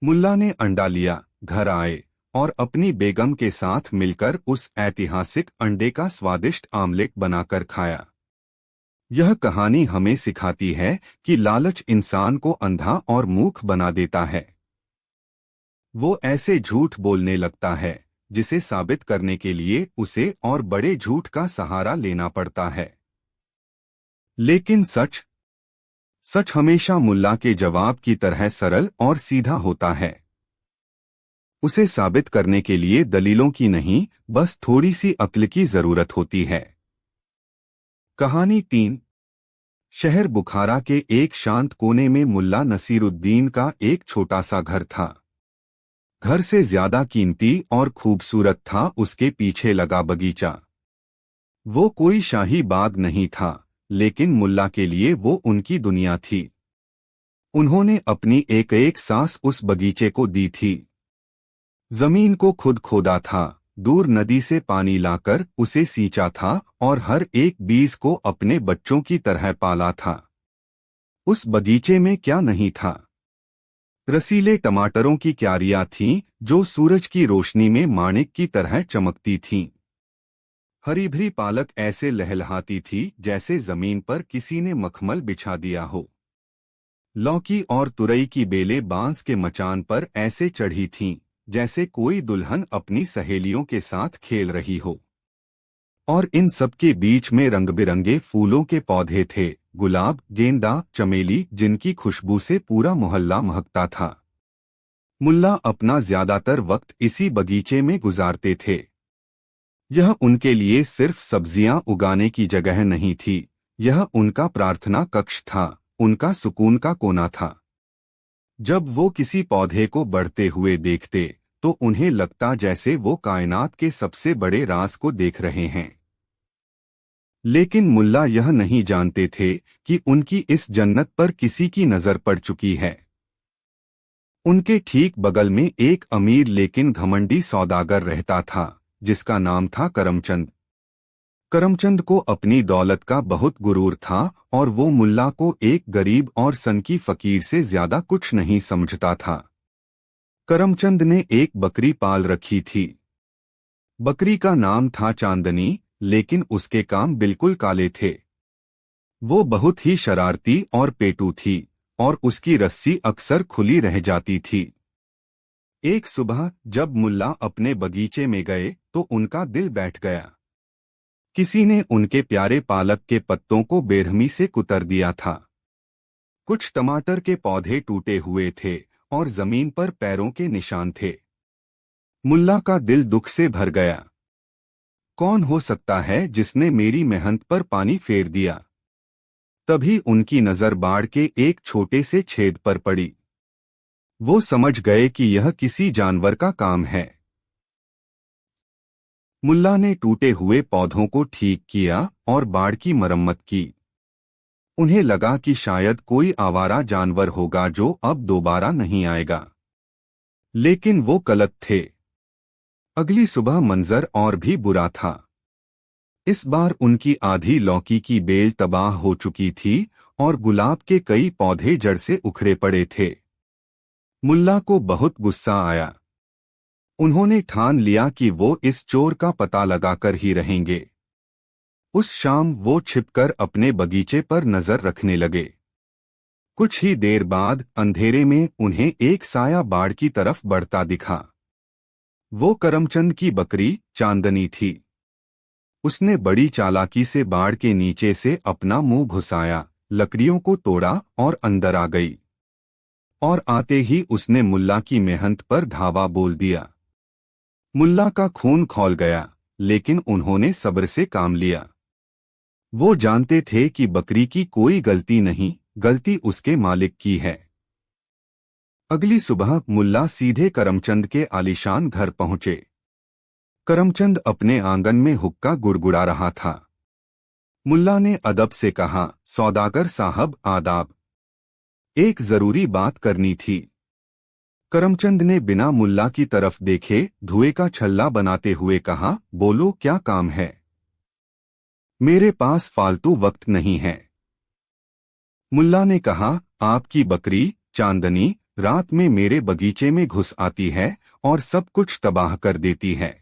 मुल्ला ने अंडा लिया, घर आए और अपनी बेगम के साथ मिलकर उस ऐतिहासिक अंडे का स्वादिष्ट आमलेट बनाकर खाया। यह कहानी हमें सिखाती है कि लालच इंसान को अंधा और मूर्ख बना देता है। वो ऐसे झूठ बोलने लगता है जिसे साबित करने के लिए उसे और बड़े झूठ का सहारा लेना पड़ता है। लेकिन सच हमेशा मुल्ला के जवाब की तरह सरल और सीधा होता है। उसे साबित करने के लिए दलीलों की नहीं, बस थोड़ी सी अक्ल की जरूरत होती है। कहानी 3। शहर बुखारा के एक शांत कोने में मुल्ला नसीरुद्दीन का एक छोटा सा घर था। घर से ज्यादा कीमती और खूबसूरत था उसके पीछे लगा बगीचा। वो कोई शाही बाग नहीं था, लेकिन मुल्ला के लिए वो उनकी दुनिया थी। उन्होंने अपनी एक एक सांस उस बगीचे को दी थी। जमीन को खुद खोदा था, दूर नदी से पानी लाकर उसे सींचा था और हर एक बीज को अपने बच्चों की तरह पाला था। उस बगीचे में क्या नहीं था? रसीले टमाटरों की क्यारियां थीं जो सूरज की रोशनी में माणिक की तरह चमकती थीं। हरी भरी पालक ऐसे लहलहाती थी जैसे जमीन पर किसी ने मखमल बिछा दिया हो। लौकी और तुरई की बेलें बांस के मचान पर ऐसे चढ़ी थीं जैसे कोई दुल्हन अपनी सहेलियों के साथ खेल रही हो। और इन सब के बीच में रंग बिरंगे फूलों के पौधे थे, गुलाब, गेंदा, चमेली, जिनकी खुशबू से पूरा मोहल्ला महकता था। मुल्ला अपना ज्यादातर वक्त इसी बगीचे में गुजारते थे। यह उनके लिए सिर्फ सब्जियां उगाने की जगह नहीं थी, यह उनका प्रार्थना कक्ष था, उनका सुकून का कोना था। जब वो किसी पौधे को बढ़ते हुए देखते तो उन्हें लगता जैसे वो कायनात के सबसे बड़े राज को देख रहे हैं। लेकिन मुल्ला यह नहीं जानते थे कि उनकी इस जन्नत पर किसी की नजर पड़ चुकी है। उनके ठीक बगल में एक अमीर लेकिन घमंडी सौदागर रहता था जिसका नाम था करमचंद। करमचंद को अपनी दौलत का बहुत गुरूर था और वो मुल्ला को एक गरीब और सनकी फकीर से ज्यादा कुछ नहीं समझता था। करमचंद ने एक बकरी पाल रखी थी। बकरी का नाम था चांदनी, लेकिन उसके काम बिल्कुल काले थे। वो बहुत ही शरारती और पेटू थी और उसकी रस्सी अक्सर खुली रह जाती थी। एक सुबह जब मुल्ला अपने बगीचे में गए तो उनका दिल बैठ गया। किसी ने उनके प्यारे पालक के पत्तों को बेरहमी से कुतर दिया था। कुछ टमाटर के पौधे टूटे हुए थे और जमीन पर पैरों के निशान थे। मुल्ला का दिल दुख से भर गया। कौन हो सकता है जिसने मेरी मेहनत पर पानी फेर दिया? तभी उनकी नजर बाड़ के एक छोटे से छेद पर पड़ी। वो समझ गए कि यह किसी जानवर का काम है। मुल्ला ने टूटे हुए पौधों को ठीक किया और बाड़ की मरम्मत की। उन्हें लगा कि शायद कोई आवारा जानवर होगा जो अब दोबारा नहीं आएगा, लेकिन वो गलत थे। अगली सुबह मंजर और भी बुरा था। इस बार उनकी आधी लौकी की बेल तबाह हो चुकी थी और गुलाब के कई पौधे जड़ से उखड़े पड़े थे। मुल्ला को बहुत गुस्सा आया। उन्होंने ठान लिया कि वो इस चोर का पता लगाकर ही रहेंगे। उस शाम वो छिपकर अपने बगीचे पर नजर रखने लगे। कुछ ही देर बाद अंधेरे में उन्हें एक साया बाड़ की तरफ बढ़ता दिखा। वो करमचंद की बकरी चांदनी थी। उसने बड़ी चालाकी से बाड़ के नीचे से अपना मुंह घुसाया, लकड़ियों को तोड़ा और अंदर आ गई। और आते ही उसने मुल्ला की मेहनत पर धावा बोल दिया। मुल्ला का खून खौल गया, लेकिन उन्होंने सब्र से काम लिया। वो जानते थे कि बकरी की कोई गलती नहीं, गलती उसके मालिक की है। अगली सुबह मुल्ला सीधे करमचंद के आलीशान घर पहुंचे। करमचंद अपने आंगन में हुक्का गुड़गुड़ा रहा था। मुल्ला ने अदब से कहा, सौदागर साहब आदाब, एक जरूरी बात करनी थी। करमचंद ने बिना मुल्ला की तरफ देखे धुएं का छल्ला बनाते हुए कहा, बोलो क्या काम है? मेरे पास फालतू वक्त नहीं है। मुल्ला ने कहा, आपकी बकरी चांदनी रात में मेरे बगीचे में घुस आती है और सब कुछ तबाह कर देती है।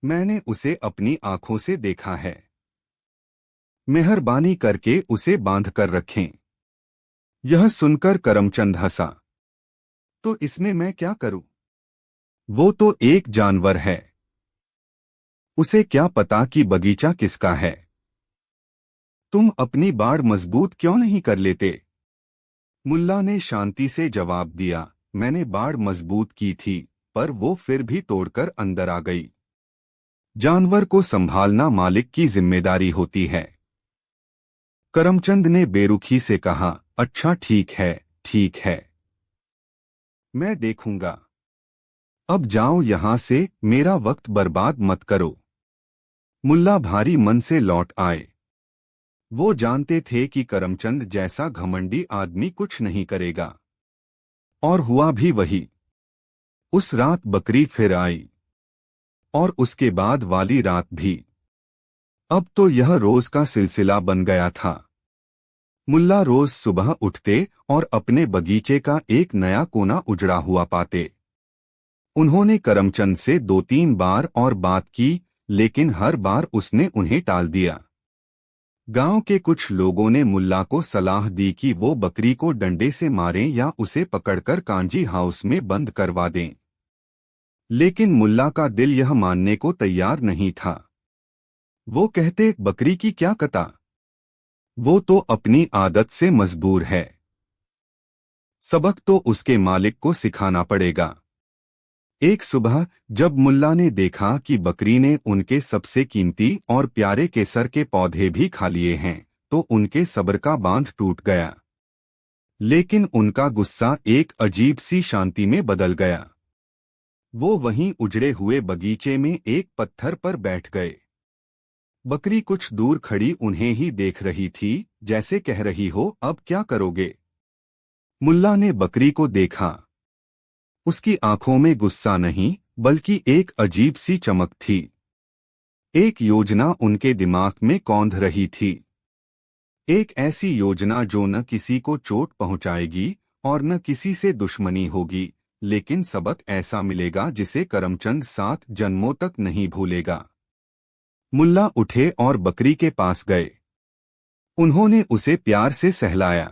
मैंने उसे अपनी आंखों से देखा है। मेहरबानी करके उसे बांध कर रखें। यह सुनकर करमचंद हंसा। तो इसमें मैं क्या करूं? वो तो एक जानवर है। उसे क्या पता कि बगीचा किसका है? तुम अपनी बाड़ मजबूत क्यों नहीं कर लेते? मुल्ला ने शांति से जवाब दिया, मैंने बाड़ मजबूत की थी, पर वो फिर भी तोड़कर अंदर आ गई। जानवर को संभालना मालिक की जिम्मेदारी होती है। करमचंद ने बेरुखी से कहा, अच्छा ठीक है, ठीक है, मैं देखूंगा। अब जाओ यहां से, मेरा वक्त बर्बाद मत करो। मुल्ला भारी मन से लौट आए। वो जानते थे कि करमचंद जैसा घमंडी आदमी कुछ नहीं करेगा। और हुआ भी वही। उस रात बकरी फिर आई, और उसके बाद वाली रात भी। अब तो यह रोज का सिलसिला बन गया था। मुल्ला रोज सुबह उठते और अपने बगीचे का एक नया कोना उजड़ा हुआ पाते। उन्होंने करमचंद से 2-3 बार और बात की, लेकिन हर बार उसने उन्हें टाल दिया। गांव के कुछ लोगों ने मुल्ला को सलाह दी कि वो बकरी को डंडे से मारें या उसे पकड़कर कांजी हाउस में बंद करवा दें। लेकिन मुल्ला का दिल यह मानने को तैयार नहीं था। वो कहते, बकरी की क्या कता, वो तो अपनी आदत से मजबूर है। सबक तो उसके मालिक को सिखाना पड़ेगा। एक सुबह जब मुल्ला ने देखा कि बकरी ने उनके सबसे कीमती और प्यारे केसर के पौधे भी खा लिए हैं, तो उनके सब्र का बांध टूट गया। लेकिन उनका गुस्सा एक अजीब सी शांति में बदल गया। वो वहीं उजड़े हुए बगीचे में एक पत्थर पर बैठ गए। बकरी कुछ दूर खड़ी उन्हें ही देख रही थी, जैसे कह रही हो, अब क्या करोगे? मुल्ला ने बकरी को देखा। उसकी आंखों में गुस्सा नहीं, बल्कि एक अजीब सी चमक थी। एक योजना उनके दिमाग में कौंध रही थी। एक ऐसी योजना जो न किसी को चोट पहुंचाएगी और न किसी से दुश्मनी होगी, लेकिन सबक ऐसा मिलेगा जिसे करमचंद 7 जन्मों तक नहीं भूलेगा। मुल्ला उठे और बकरी के पास गए। उन्होंने उसे प्यार से सहलाया।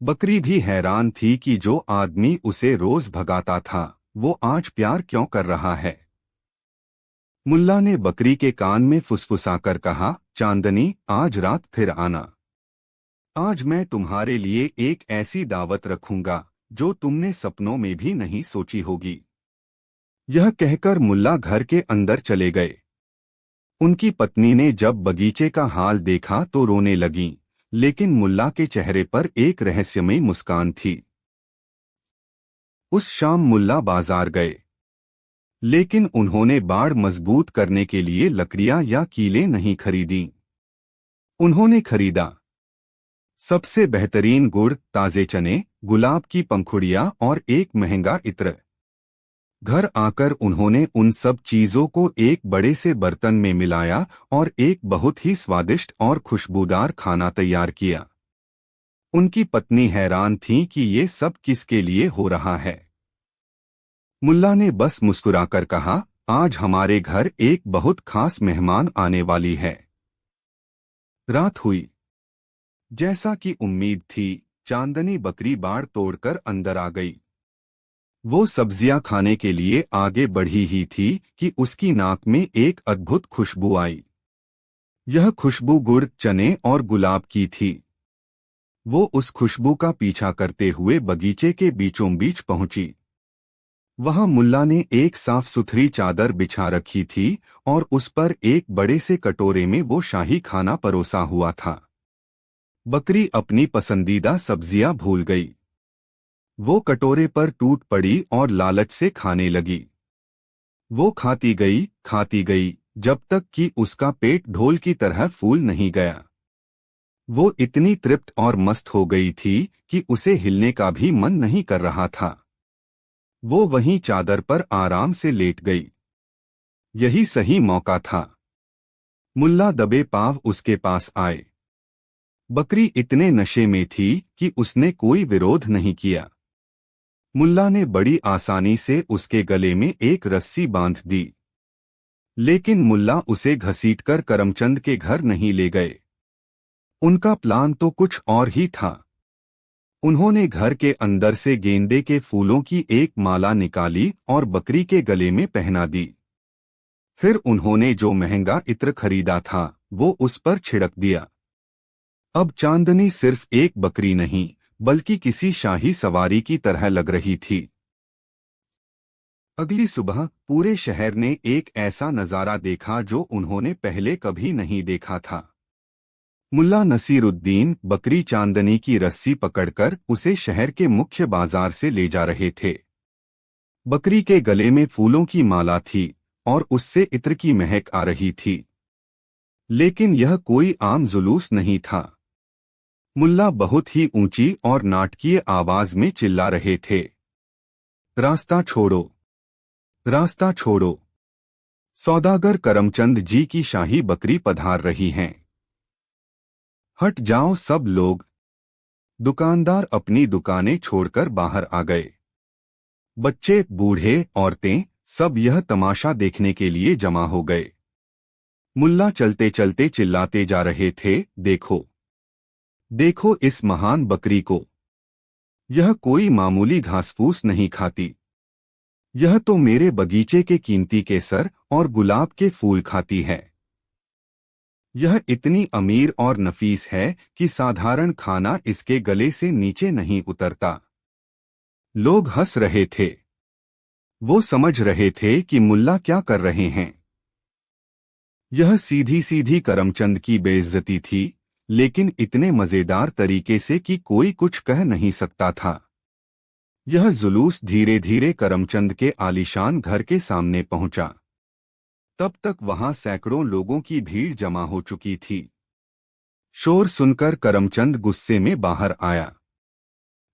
बकरी भी हैरान थी कि जो आदमी उसे रोज भगाता था, वो आज प्यार क्यों कर रहा है। मुल्ला ने बकरी के कान में फुसफुसाकर कहा, चांदनी, आज रात फिर आना। आज मैं तुम्हारे लिए एक ऐसी दावत रखूंगा जो तुमने सपनों में भी नहीं सोची होगी। यह कहकर मुल्ला घर के अंदर चले गए। उनकी पत्नी ने जब बगीचे का हाल देखा तो रोने लगीं, लेकिन मुल्ला के चेहरे पर एक रहस्यमयी मुस्कान थी। उस शाम मुल्ला बाजार गए, लेकिन उन्होंने बाड़ मजबूत करने के लिए लकड़ियां या कीलें नहीं खरीदी। उन्होंने खरीदा सबसे बेहतरीन गुड़, ताजे चने, गुलाब की पंखुड़ियां और एक महंगा इत्र। घर आकर उन्होंने उन सब चीजों को एक बड़े से बर्तन में मिलाया और एक बहुत ही स्वादिष्ट और खुशबूदार खाना तैयार किया। उनकी पत्नी हैरान थी कि ये सब किसके लिए हो रहा है। मुल्ला ने बस मुस्कुराकर कहा, आज हमारे घर एक बहुत खास मेहमान आने वाली है। रात हुई। जैसा कि उम्मीद थी, चांदनी बकरी बाड़ तोड़कर अंदर आ गई। वो सब्जियां खाने के लिए आगे बढ़ी ही थी कि उसकी नाक में एक अद्भुत खुशबू आई। यह खुशबू गुड़, चने और गुलाब की थी। वो उस खुशबू का पीछा करते हुए बगीचे के बीचों बीच पहुंची। वहां मुल्ला ने एक साफ सुथरी चादर बिछा रखी थी और उस पर एक बड़े से कटोरे में वो शाही खाना परोसा हुआ था। बकरी अपनी पसंदीदा सब्जियां भूल गई। वो कटोरे पर टूट पड़ी और लालच से खाने लगी। वो खाती गई जब तक कि उसका पेट ढोल की तरह फूल नहीं गया। वो इतनी तृप्त और मस्त हो गई थी कि उसे हिलने का भी मन नहीं कर रहा था। वो वहीं चादर पर आराम से लेट गई। यही सही मौका था। मुल्ला दबे पांव उसके पास आए। बकरी इतने नशे में थी कि उसने कोई विरोध नहीं किया। मुल्ला ने बड़ी आसानी से उसके गले में एक रस्सी बांध दी, लेकिन मुल्ला उसे घसीटकर करमचंद के घर नहीं ले गए। उनका प्लान तो कुछ और ही था। उन्होंने घर के अंदर से गेंदे के फूलों की एक माला निकाली और बकरी के गले में पहना दी। फिर उन्होंने जो महंगा इत्र खरीदा था वो उस पर छिड़क दिया। अब चांदनी सिर्फ एक बकरी नहीं बल्कि किसी शाही सवारी की तरह लग रही थी। अगली सुबह पूरे शहर ने एक ऐसा नजारा देखा जो उन्होंने पहले कभी नहीं देखा था। मुल्ला नसीरुद्दीन बकरी चांदनी की रस्सी पकड़कर उसे शहर के मुख्य बाजार से ले जा रहे थे। बकरी के गले में फूलों की माला थी और उससे इत्र की महक आ रही थी, लेकिन यह कोई आम जुलूस नहीं था। मुल्ला बहुत ही ऊंची और नाटकीय आवाज में चिल्ला रहे थे, रास्ता छोड़ो, रास्ता छोड़ो। सौदागर करमचंद जी की शाही बकरी पधार रही हैं। हट जाओ सब लोग। दुकानदार अपनी दुकानें छोड़कर बाहर आ गए। बच्चे, बूढ़े, औरतें सब यह तमाशा देखने के लिए जमा हो गए। मुल्ला चलते चलते चिल्लाते जा रहे थे, देखो, देखो इस महान बकरी को। यह कोई मामूली घासफूस नहीं खाती। यह तो मेरे बगीचे के कीमती केसर और गुलाब के फूल खाती है। यह इतनी अमीर और नफीस है कि साधारण खाना इसके गले से नीचे नहीं उतरता। लोग हंस रहे थे। वो समझ रहे थे कि मुल्ला क्या कर रहे हैं। यह सीधी सीधी करमचंद की बेइज्जती थी, लेकिन इतने मजेदार तरीके से कि कोई कुछ कह नहीं सकता था। यह जुलूस धीरे धीरे करमचंद के आलीशान घर के सामने पहुंचा। तब तक वहां सैकड़ों लोगों की भीड़ जमा हो चुकी थी। शोर सुनकर करमचंद गुस्से में बाहर आया।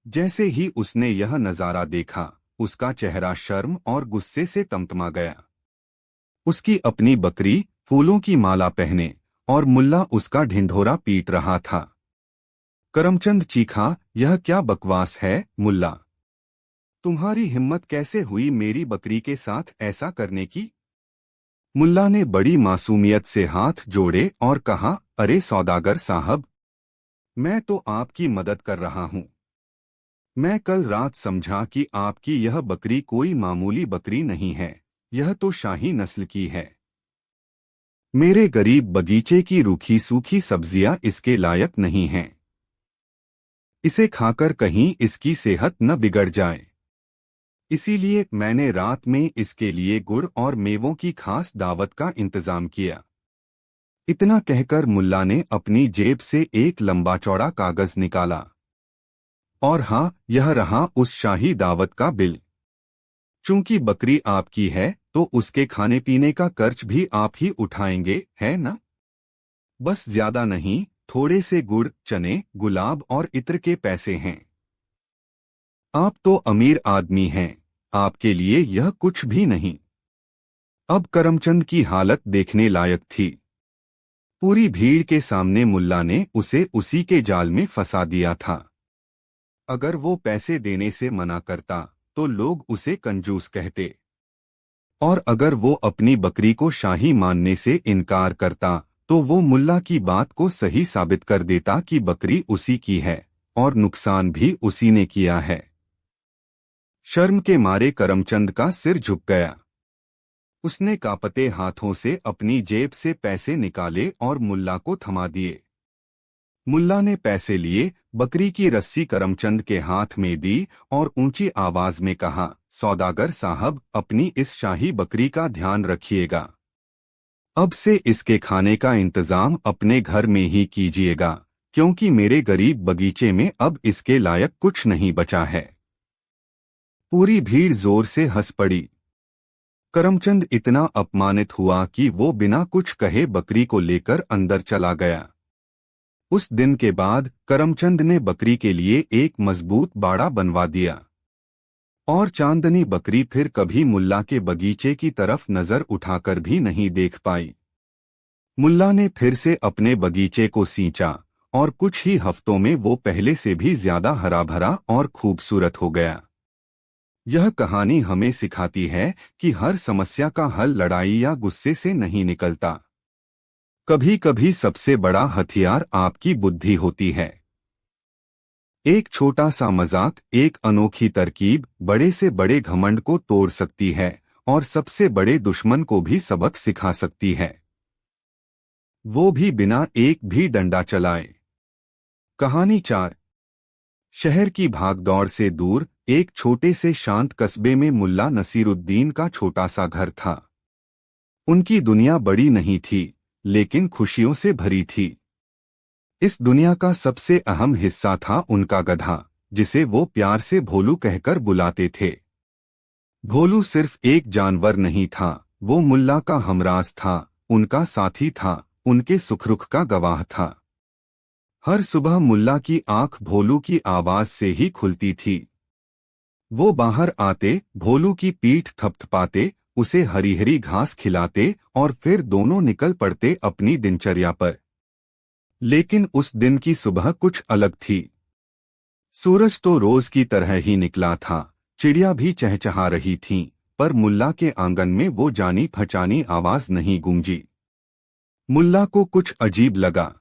जैसे ही उसने यह नजारा देखा, उसका चेहरा शर्म और गुस्से से तमतमा गया। उसकी अपनी बकरी फूलों की माला पहने और मुल्ला उसका ढिंढोरा पीट रहा था। करमचंद चीखा, यह क्या बकवास है मुल्ला? तुम्हारी हिम्मत कैसे हुई मेरी बकरी के साथ ऐसा करने की? मुल्ला ने बड़ी मासूमियत से हाथ जोड़े और कहा, अरे सौदागर साहब, मैं तो आपकी मदद कर रहा हूं। मैं कल रात समझा कि आपकी यह बकरी कोई मामूली बकरी नहीं है, यह तो शाही नस्ल की है। मेरे गरीब बगीचे की रूखी सूखी सब्जियां इसके लायक नहीं हैं। इसे खाकर कहीं इसकी सेहत न बिगड़ जाए, इसीलिए मैंने रात में इसके लिए गुड़ और मेवों की खास दावत का इंतजाम किया। इतना कहकर मुल्ला ने अपनी जेब से एक लंबा चौड़ा कागज निकाला। और हाँ, यह रहा उस शाही दावत का बिल। चूंकि बकरी आपकी है तो उसके खाने पीने का खर्च भी आप ही उठाएंगे, है ना? बस ज्यादा नहीं, थोड़े से गुड़, चने, गुलाब और इत्र के पैसे हैं। आप तो अमीर आदमी हैं, आपके लिए यह कुछ भी नहीं। अब करमचंद की हालत देखने लायक थी। पूरी भीड़ के सामने मुल्ला ने उसे उसी के जाल में फंसा दिया था। अगर वो पैसे देने से मना करता तो लोग उसे कंजूस कहते, और अगर वो अपनी बकरी को शाही मानने से इनकार करता तो वो मुल्ला की बात को सही साबित कर देता कि बकरी उसी की है और नुकसान भी उसी ने किया है। शर्म के मारे करमचंद का सिर झुक गया। उसने कांपते हाथों से अपनी जेब से पैसे निकाले और मुल्ला को थमा दिए। मुल्ला ने पैसे लिए, बकरी की रस्सी करमचंद के हाथ में दी और ऊंची आवाज में कहा, सौदागर साहब, अपनी इस शाही बकरी का ध्यान रखिएगा। अब से इसके खाने का इंतजाम अपने घर में ही कीजिएगा, क्योंकि मेरे गरीब बगीचे में अब इसके लायक कुछ नहीं बचा है। पूरी भीड़ जोर से हंस पड़ी। करमचंद इतना अपमानित हुआ कि वो बिना कुछ कहे बकरी को लेकर अंदर चला गया। उस दिन के बाद करमचंद ने बकरी के लिए एक मजबूत बाड़ा बनवा दिया और चांदनी बकरी फिर कभी मुल्ला के बगीचे की तरफ नजर उठाकर भी नहीं देख पाई। मुल्ला ने फिर से अपने बगीचे को सींचा और कुछ ही हफ्तों में वो पहले से भी ज्यादा हरा भरा और खूबसूरत हो गया। यह कहानी हमें सिखाती है कि हर समस्या का हल लड़ाई या गुस्से से नहीं निकलता। कभी कभी सबसे बड़ा हथियार आपकी बुद्धि होती है। एक छोटा सा मजाक, एक अनोखी तरकीब बड़े से बड़े घमंड को तोड़ सकती है और सबसे बड़े दुश्मन को भी सबक सिखा सकती है, वो भी बिना एक भी डंडा चलाए। कहानी 4। शहर की भागदौड़ से दूर एक छोटे से शांत कस्बे में मुल्ला नसीरुद्दीन का छोटा सा घर था। उनकी दुनिया बड़ी नहीं थी, लेकिन खुशियों से भरी थी। इस दुनिया का सबसे अहम हिस्सा था उनका गधा, जिसे वो प्यार से भोलू कहकर बुलाते थे। भोलू सिर्फ एक जानवर नहीं था, वो मुल्ला का हमराज था, उनका साथी था, उनके सुख-दुख का गवाह था। हर सुबह मुल्ला की आंख भोलू की आवाज से ही खुलती थी। वो बाहर आते, भोलू की पीठ थपथपाते, उसे हरी हरी घास खिलाते और फिर दोनों निकल पड़ते अपनी दिनचर्या पर। लेकिन उस दिन की सुबह कुछ अलग थी। सूरज तो रोज की तरह ही निकला था, चिड़िया भी चहचहा रही थीं, पर मुल्ला के आंगन में वो जानी पहचानी आवाज नहीं गूंजी। मुल्ला को कुछ अजीब लगा।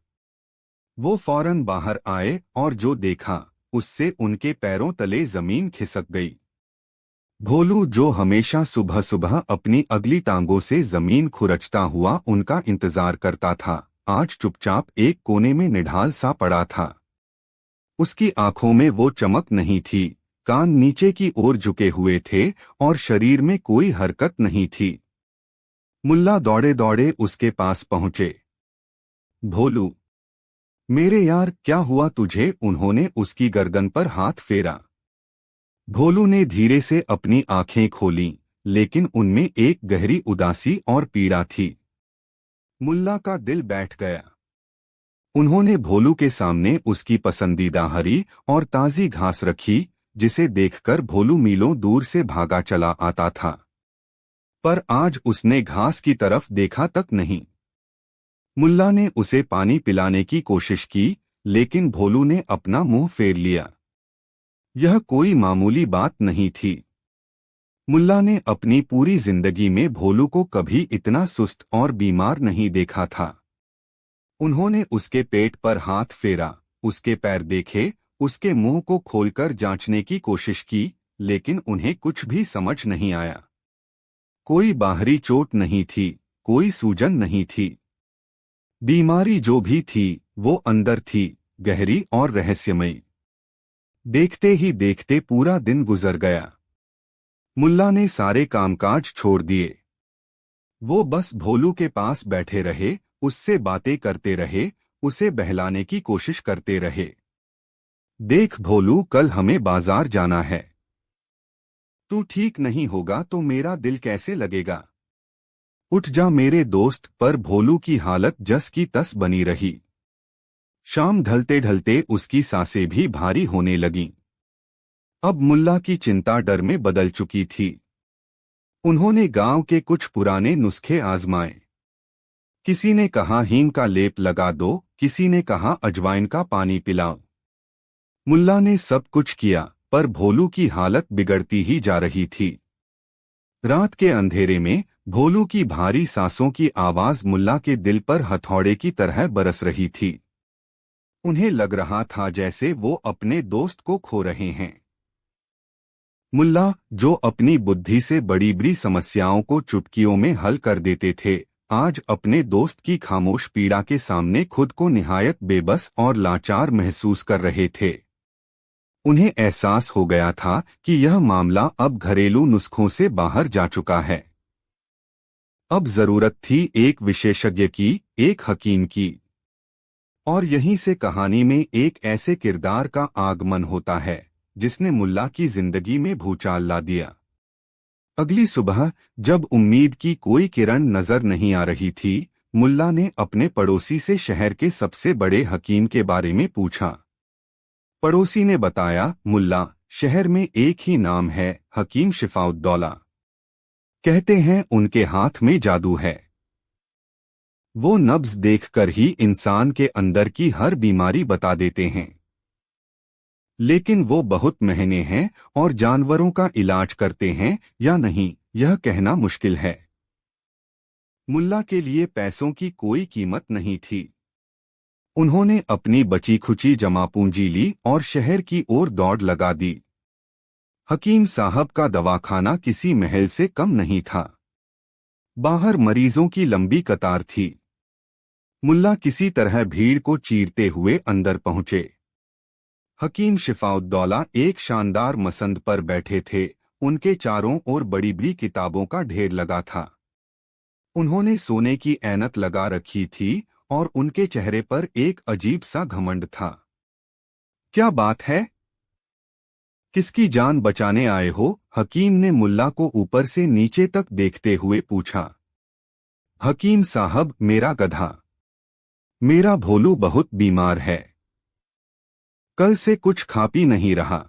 वो फौरन बाहर आए और जो देखा, उससे उनके पैरों तले जमीन खिसक गई। भोलू, जो हमेशा सुबह सुबह अपनी अगली टांगों से जमीन खुरचता हुआ उनका इंतजार करता था, आज चुपचाप एक कोने में निढाल सा पड़ा था। उसकी आंखों में वो चमक नहीं थी, कान नीचे की ओर झुके हुए थे और शरीर में कोई हरकत नहीं थी। मुल्ला दौड़े दौड़े उसके पास पहुंचे। भोलू, मेरे यार, क्या हुआ तुझे? उन्होंने उसकी गर्दन पर हाथ फेरा। भोलू ने धीरे से अपनी आंखें खोलीं, लेकिन उनमें एक गहरी उदासी और पीड़ा थी। मुल्ला का दिल बैठ गया। उन्होंने भोलू के सामने उसकी पसंदीदा हरी और ताजी घास रखी, जिसे देखकर भोलू मीलों दूर से भागा चला आता था। पर आज उसने घास की तरफ देखा तक नहीं। मुल्ला ने उसे पानी पिलाने की कोशिश की, लेकिन भोलू ने अपना मुंह फेर लिया। यह कोई मामूली बात नहीं थी। मुल्ला ने अपनी पूरी जिंदगी में भोलू को कभी इतना सुस्त और बीमार नहीं देखा था। उन्होंने उसके पेट पर हाथ फेरा, उसके पैर देखे, उसके मुंह को खोलकर जांचने की कोशिश की, लेकिन उन्हें कुछ भी समझ नहीं आया। कोई बाहरी चोट नहीं थी, कोई सूजन नहीं थी। बीमारी जो भी थी वो अंदर थी, गहरी और रहस्यमयी। देखते ही देखते पूरा दिन गुजर गया। मुल्ला ने सारे कामकाज छोड़ दिए। वो बस भोलू के पास बैठे रहे, उससे बातें करते रहे, उसे बहलाने की कोशिश करते रहे। देख भोलू, कल हमें बाजार जाना है। तू ठीक नहीं होगा तो मेरा दिल कैसे लगेगा? उठ जा मेरे दोस्त। पर भोलू की हालत जस की तस बनी रही। शाम ढलते ढलते उसकी सांसें भी भारी होने लगीं। अब मुल्ला की चिंता डर में बदल चुकी थी। उन्होंने गांव के कुछ पुराने नुस्खे आजमाए। किसी ने कहा हींग का लेप लगा दो, किसी ने कहा अजवाइन का पानी पिलाओ। मुल्ला ने सब कुछ किया, पर भोलू की हालत बिगड़ती ही जा रही थी। रात के अंधेरे में भोलू की भारी सांसों की आवाज मुल्ला के दिल पर हथौड़े की तरह बरस रही थी। उन्हें लग रहा था जैसे वो अपने दोस्त को खो रहे हैं। मुल्ला, जो अपनी बुद्धि से बड़ी बड़ी समस्याओं को चुटकियों में हल कर देते थे, आज अपने दोस्त की खामोश पीड़ा के सामने खुद को निहायत बेबस और लाचार महसूस कर रहे थे। उन्हें एहसास हो गया था कि यह मामला अब घरेलू नुस्खों से बाहर जा चुका है। अब जरूरत थी एक विशेषज्ञ की, एक हकीम की। और यहीं से कहानी में एक ऐसे किरदार का आगमन होता है जिसने मुल्ला की जिंदगी में भूचाल ला दिया। अगली सुबह जब उम्मीद की कोई किरण नजर नहीं आ रही थी, मुल्ला ने अपने पड़ोसी से शहर के सबसे बड़े हकीम के बारे में पूछा। पड़ोसी ने बताया, मुल्ला, शहर में एक ही नाम है, हकीम शिफाउद्दौला। कहते हैं उनके हाथ में जादू है। वो नब्ज देखकर ही इंसान के अंदर की हर बीमारी बता देते हैं। लेकिन वो बहुत महंगे हैं और जानवरों का इलाज करते हैं या नहीं, यह कहना मुश्किल है। मुल्ला के लिए पैसों की कोई कीमत नहीं थी। उन्होंने अपनी बची खुची जमा पूंजी ली और शहर की ओर दौड़ लगा दी। हकीम साहब का दवाखाना किसी महल से कम नहीं था। बाहर मरीजों की लंबी कतार थी। मुल्ला किसी तरह भीड़ को चीरते हुए अंदर पहुंचे। हकीम शिफाउद्दौला एक शानदार मसंद पर बैठे थे। उनके चारों ओर बड़ी बड़ी किताबों का ढेर लगा था। उन्होंने सोने की ऐनक लगा रखी थी और उनके चेहरे पर एक अजीब सा घमंड था। क्या बात है? किसकी जान बचाने आए हो? हकीम ने मुल्ला को ऊपर से नीचे तक देखते हुए पूछा। हकीम साहब, मेरा गधा, मेरा भोलू बहुत बीमार है। कल से कुछ खा पी नहीं रहा,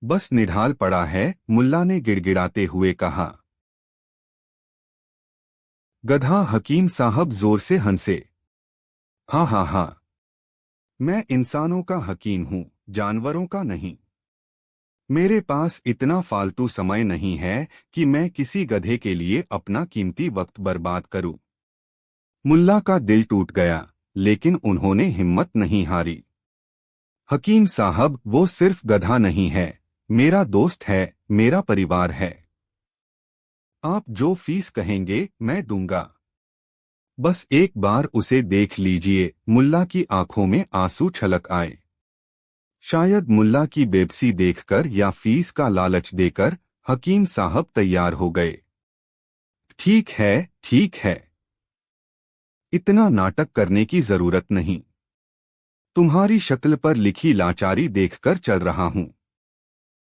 बस निढाल पड़ा है, मुल्ला ने गिड़गिड़ाते हुए कहा। गधा? हकीम साहब जोर से हंसे। हाँ हाँ हाँ, मैं इंसानों का हकीम हूँ, जानवरों का नहीं। मेरे पास इतना फालतू समय नहीं है कि मैं किसी गधे के लिए अपना कीमती वक्त बर्बाद करूं। मुल्ला का दिल टूट गया, लेकिन उन्होंने हिम्मत नहीं हारी। हकीम साहब, वो सिर्फ गधा नहीं है, मेरा दोस्त है, मेरा परिवार है। आप जो फीस कहेंगे मैं दूंगा। बस एक बार उसे देख लीजिए। मुल्ला की आंखों में आंसू छलक आए। शायद मुल्ला की बेबसी देखकर या फीस का लालच देकर हकीम साहब तैयार हो गए। ठीक है, ठीक है, इतना नाटक करने की जरूरत नहीं। तुम्हारी शक्ल पर लिखी लाचारी देखकर चल रहा हूं।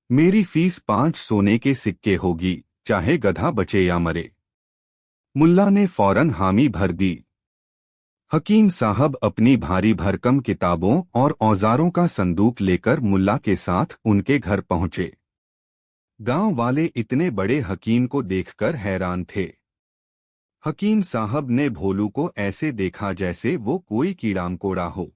मेरी फीस 5 सोने के सिक्के होगी, चाहे गधा बचे या मरे। मुल्ला ने फौरन हामी भर दी। हकीम साहब अपनी भारी भरकम किताबों और औजारों का संदूक लेकर मुल्ला के साथ उनके घर पहुंचे। गांव वाले इतने बड़े हकीम को देखकर हैरान थे। हकीम साहब ने भोलू को ऐसे देखा जैसे वो कोई कीड़ा मकोड़ा हो।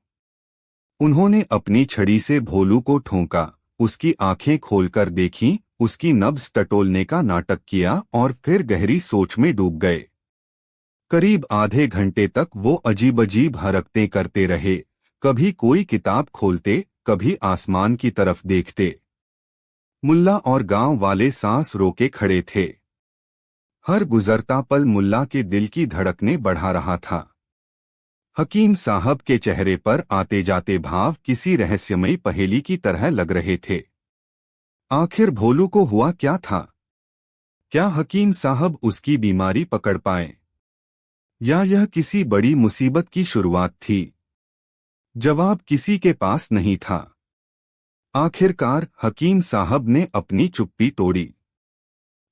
उन्होंने अपनी छड़ी से भोलू को ठोंका, उसकी आंखें खोलकर देखीं, उसकी नब्ज टटोलने का नाटक किया और फिर गहरी सोच में डूब गए। करीब आधे घंटे तक वो अजीब अजीब हरकतें करते रहे, कभी कोई किताब खोलते, कभी आसमान की तरफ देखते। मुल्ला और गांव वाले सांस रोके खड़े थे। हर गुजरता पल मुल्ला के दिल की धड़कनें बढ़ा रहा था। हकीम साहब के चेहरे पर आते जाते भाव किसी रहस्यमयी पहेली की तरह लग रहे थे। आखिर भोलू को हुआ क्या था? क्या हकीम साहब उसकी बीमारी पकड़ पाए, या यह किसी बड़ी मुसीबत की शुरुआत थी? जवाब किसी के पास नहीं था। आखिरकार हकीम साहब ने अपनी चुप्पी तोड़ी।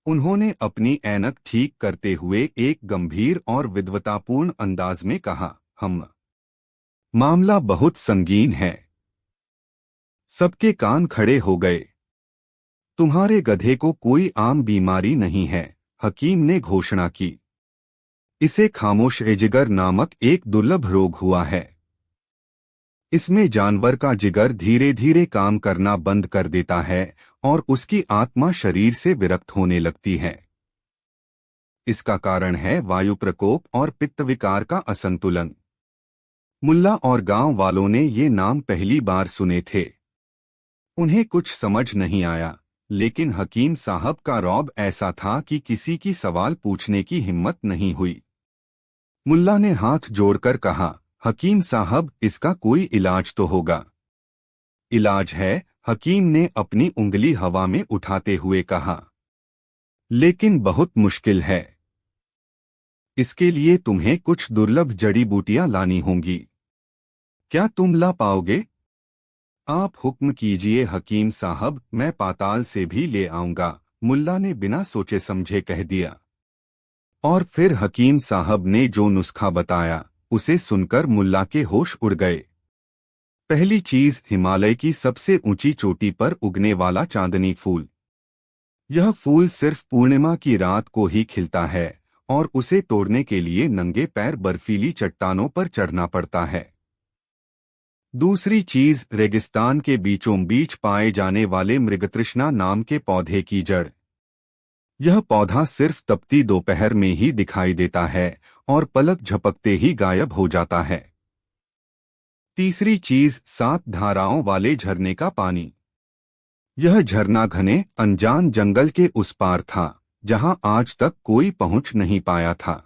उन्होंने अपनी ऐनक ठीक करते हुए एक गंभीर और विद्वतापूर्ण अंदाज में कहा, हम मामला बहुत संगीन है। सबके कान खड़े हो गए। तुम्हारे गधे को कोई आम बीमारी नहीं है, हकीम ने घोषणा की। इसे खामोश जिगर नामक एक दुर्लभ रोग हुआ है। इसमें जानवर का जिगर धीरे धीरे काम करना बंद कर देता है और उसकी आत्मा शरीर से विरक्त होने लगती है। इसका कारण है वायु प्रकोप और पित्त विकार का असंतुलन। मुल्ला और गांव वालों ने ये नाम पहली बार सुने थे। उन्हें कुछ समझ नहीं आया, लेकिन हकीम साहब का रौब ऐसा था कि किसी की सवाल पूछने की हिम्मत नहीं हुई। मुल्ला ने हाथ जोड़कर कहा, हकीम साहब, इसका कोई इलाज तो होगा। इलाज है, हकीम ने अपनी उंगली हवा में उठाते हुए कहा, लेकिन बहुत मुश्किल है। इसके लिए तुम्हें कुछ दुर्लभ जड़ी बूटियां लानी होंगी। क्या तुम ला पाओगे? आप हुक्म कीजिए हकीम साहब, मैं पाताल से भी ले आऊंगा, मुल्ला ने बिना सोचे समझे कह दिया। और फिर हकीम साहब ने जो नुस्खा बताया, उसे सुनकर मुल्ला के होश उड़ गए। पहली चीज, हिमालय की सबसे ऊंची चोटी पर उगने वाला चांदनी फूल। यह फूल सिर्फ पूर्णिमा की रात को ही खिलता है और उसे तोड़ने के लिए नंगे पैर बर्फीली चट्टानों पर चढ़ना पड़ता है। दूसरी चीज, रेगिस्तान के बीचों बीच पाए जाने वाले मृगतृष्णा नाम के पौधे की जड़। यह पौधा सिर्फ तपती दोपहर में ही दिखाई देता है और पलक झपकते ही गायब हो जाता है। तीसरी चीज, 7 धाराओं वाले झरने का पानी। यह झरना घने अनजान जंगल के उस पार था, जहां आज तक कोई पहुंच नहीं पाया था।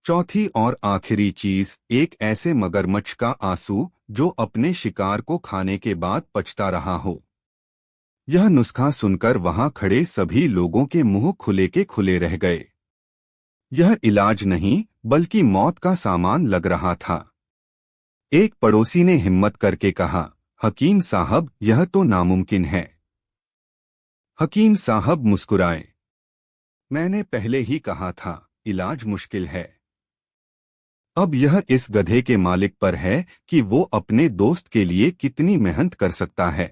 चौथी और आखिरी चीज, एक ऐसे मगरमच्छ का आंसू जो अपने शिकार को खाने के बाद पछता रहा हो। यह नुस्खा सुनकर वहां खड़े सभी लोगों के मुंह खुले के खुले रह गए। यह इलाज नहीं, बल्कि मौत का सामान लग रहा था। एक पड़ोसी ने हिम्मत करके कहा, हकीम साहब, यह तो नामुमकिन है। हकीम साहब मुस्कुराए। मैंने पहले ही कहा था, इलाज मुश्किल है। अब यह इस गधे के मालिक पर है कि वो अपने दोस्त के लिए कितनी मेहनत कर सकता है।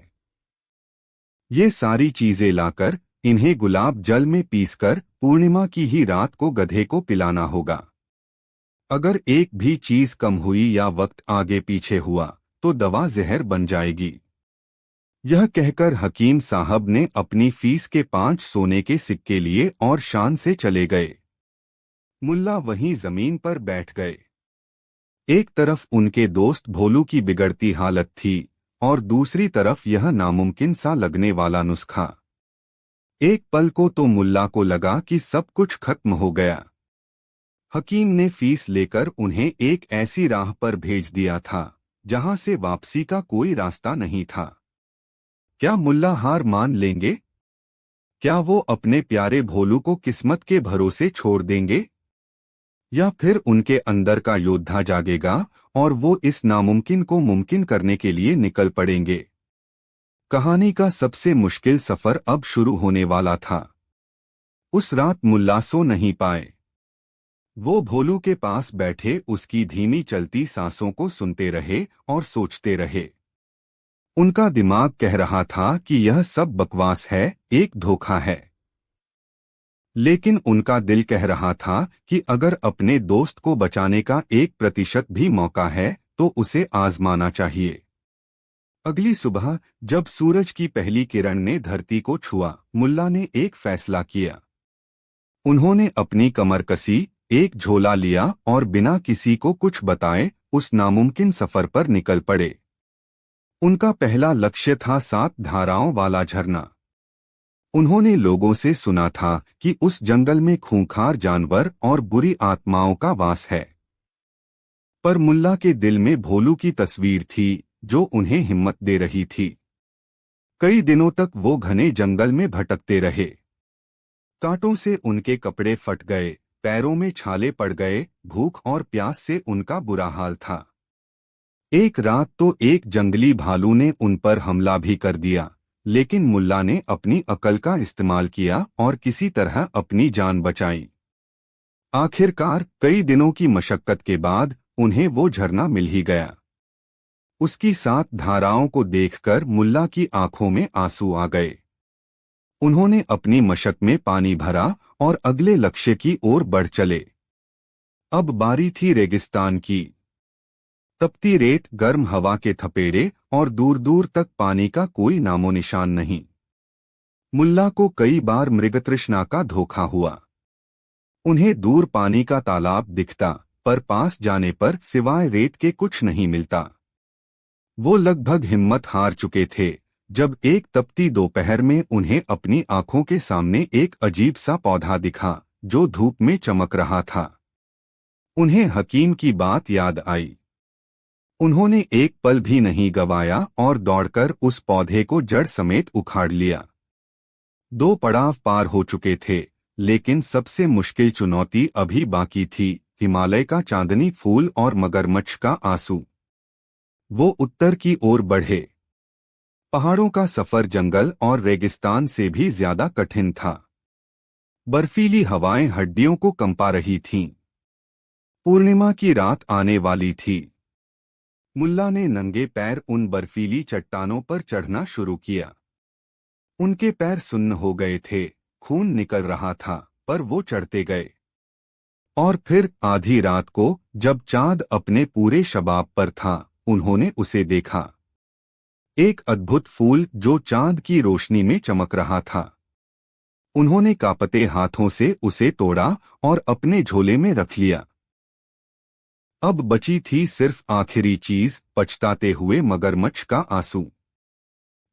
ये सारी चीजें लाकर, इन्हें गुलाब जल में पीसकर पूर्णिमा की ही रात को गधे को पिलाना होगा। अगर एक भी चीज कम हुई या वक्त आगे पीछे हुआ, तो दवा जहर बन जाएगी। यह कहकर हकीम साहब ने अपनी फीस के 5 सोने के सिक्के लिए और शान से चले गए। मुल्ला वहीं जमीन पर बैठ गए। एक तरफ उनके दोस्त भोलू की बिगड़ती हालत थी और दूसरी तरफ यह नामुमकिन सा लगने वाला नुस्खा। एक पल को तो मुल्ला को लगा कि सब कुछ खत्म हो गया। हकीम ने फीस लेकर उन्हें एक ऐसी राह पर भेज दिया था जहां से वापसी का कोई रास्ता नहीं था। क्या मुल्ला हार मान लेंगे? क्या वो अपने प्यारे भोलू को किस्मत के भरोसे छोड़ देंगे? या फिर उनके अंदर का योद्धा जागेगा और वो इस नामुमकिन को मुमकिन करने के लिए निकल पड़ेंगे? कहानी का सबसे मुश्किल सफर अब शुरू होने वाला था। उस रात मुल्ला सो नहीं पाए। वो भोलू के पास बैठे उसकी धीमी चलती सांसों को सुनते रहे और सोचते रहे। उनका दिमाग कह रहा था कि यह सब बकवास है, एक धोखा है। लेकिन उनका दिल कह रहा था कि अगर अपने दोस्त को बचाने का 1% भी मौका है तो उसे आजमाना चाहिए। अगली सुबह जब सूरज की पहली किरण ने धरती को छुआ, मुल्ला ने एक फैसला किया। उन्होंने अपनी कमर कसी, एक झोला लिया और बिना किसी को कुछ बताए उस नामुमकिन सफर पर निकल पड़े। उनका पहला लक्ष्य था 7 धाराओं वाला झरना। उन्होंने लोगों से सुना था कि उस जंगल में खूंखार जानवर और बुरी आत्माओं का वास है, पर मुल्ला के दिल में भोलू की तस्वीर थी जो उन्हें हिम्मत दे रही थी। कई दिनों तक वो घने जंगल में भटकते रहे। कांटों से उनके कपड़े फट गए, पैरों में छाले पड़ गए, भूख और प्यास से उनका बुरा हाल था। एक रात तो एक जंगली भालू ने उन पर हमला भी कर दिया, लेकिन मुल्ला ने अपनी अकल का इस्तेमाल किया और किसी तरह अपनी जान बचाई। आखिरकार कई दिनों की मशक्कत के बाद उन्हें वो झरना मिल ही गया। उसकी 7 धाराओं को देखकर मुल्ला की आंखों में आंसू आ गए। उन्होंने अपनी मशक में पानी भरा और अगले लक्ष्य की ओर बढ़ चले। अब बारी थी रेगिस्तान की। तपती रेत, गर्म हवा के थपेड़े और दूर दूर तक पानी का कोई नामो निशान नहीं। मुल्ला को कई बार मृगतृष्णा का धोखा हुआ। उन्हें दूर पानी का तालाब दिखता, पर पास जाने पर सिवाय रेत के कुछ नहीं मिलता। वो लगभग हिम्मत हार चुके थे जब एक तपती दोपहर में उन्हें अपनी आंखों के सामने एक अजीब सा पौधा दिखा जो धूप में चमक रहा था। उन्हें हकीम की बात याद आई। उन्होंने एक पल भी नहीं गवाया और दौड़कर उस पौधे को जड़ समेत उखाड़ लिया। 2 पड़ाव पार हो चुके थे, लेकिन सबसे मुश्किल चुनौती अभी बाकी थी, हिमालय का चांदनी फूल और मगरमच्छ का आंसू। वो उत्तर की ओर बढ़े। पहाड़ों का सफर जंगल और रेगिस्तान से भी ज्यादा कठिन था। बर्फीली हवाएं हड्डियों को कंपा रही थीं। पूर्णिमा की रात आने वाली थी। मुल्ला ने नंगे पैर उन बर्फीली चट्टानों पर चढ़ना शुरू किया। उनके पैर सुन्न हो गए थे, खून निकल रहा था, पर वो चढ़ते गए। और फिर आधी रात को जब चांद अपने पूरे शबाब पर था, उन्होंने उसे देखा। एक अद्भुत फूल जो चांद की रोशनी में चमक रहा था। उन्होंने कांपते हाथों से उसे तोड़ा और अपने झोले में रख लिया। अब बची थी सिर्फ आखिरी चीज, पछताते हुए मगरमच्छ का आंसू।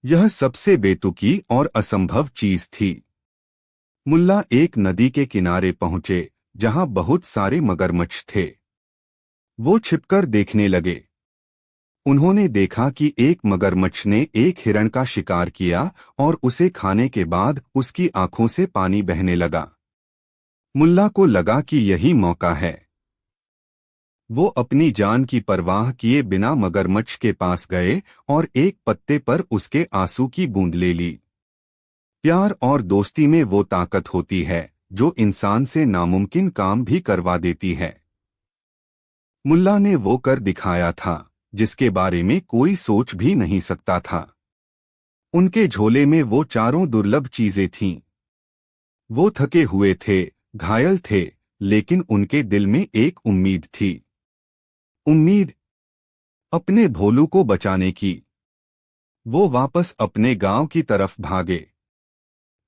यह सबसे बेतुकी और असंभव चीज थी। मुल्ला एक नदी के किनारे पहुंचे जहां बहुत सारे मगरमच्छ थे। वो छिपकर देखने लगे। उन्होंने देखा कि एक मगरमच्छ ने एक हिरण का शिकार किया और उसे खाने के बाद उसकी आंखों से पानी बहने लगा। मुल्ला को लगा कि यही मौका है। वो अपनी जान की परवाह किए बिना मगरमच्छ के पास गए और एक पत्ते पर उसके आंसू की बूंद ले ली। प्यार और दोस्ती में वो ताकत होती है जो इंसान से नामुमकिन काम भी करवा देती है। मुल्ला ने वो कर दिखाया था जिसके बारे में कोई सोच भी नहीं सकता था। उनके झोले में वो चारों दुर्लभ चीजें थीं। वो थके हुए थे, घायल थे, लेकिन उनके दिल में एक उम्मीद थी। उम्मीद अपने भोलू को बचाने की। वो वापस अपने गांव की तरफ भागे।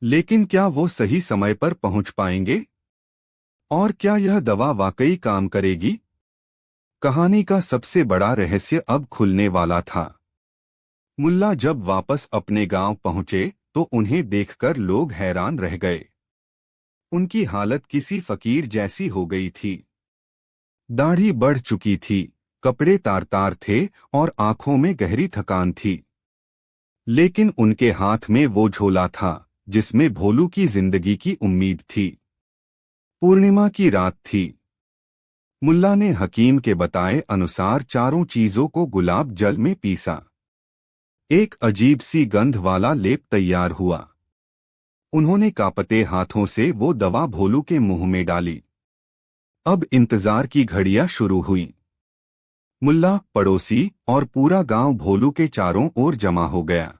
लेकिन क्या वो सही समय पर पहुंच पाएंगे? और क्या यह दवा वाकई काम करेगी? कहानी का सबसे बड़ा रहस्य अब खुलने वाला था। मुल्ला जब वापस अपने गांव पहुंचे तो उन्हें देखकर लोग हैरान रह गए। उनकी हालत किसी फकीर जैसी हो गई थी। दाढ़ी बढ़ चुकी थी, कपड़े तार-तार थे और आंखों में गहरी थकान थी। लेकिन उनके हाथ में वो झोला था जिसमें भोलू की जिंदगी की उम्मीद थी। पूर्णिमा की रात थी। मुल्ला ने हकीम के बताए अनुसार चारों चीजों को गुलाब जल में पीसा। एक अजीब सी गंध वाला लेप तैयार हुआ। उन्होंने कांपते हाथों से वो दवा भोलू के मुंह में डाली। अब इंतजार की घड़ियां शुरू हुई। मुल्ला, पड़ोसी और पूरा गांव भोलू के चारों ओर जमा हो गया।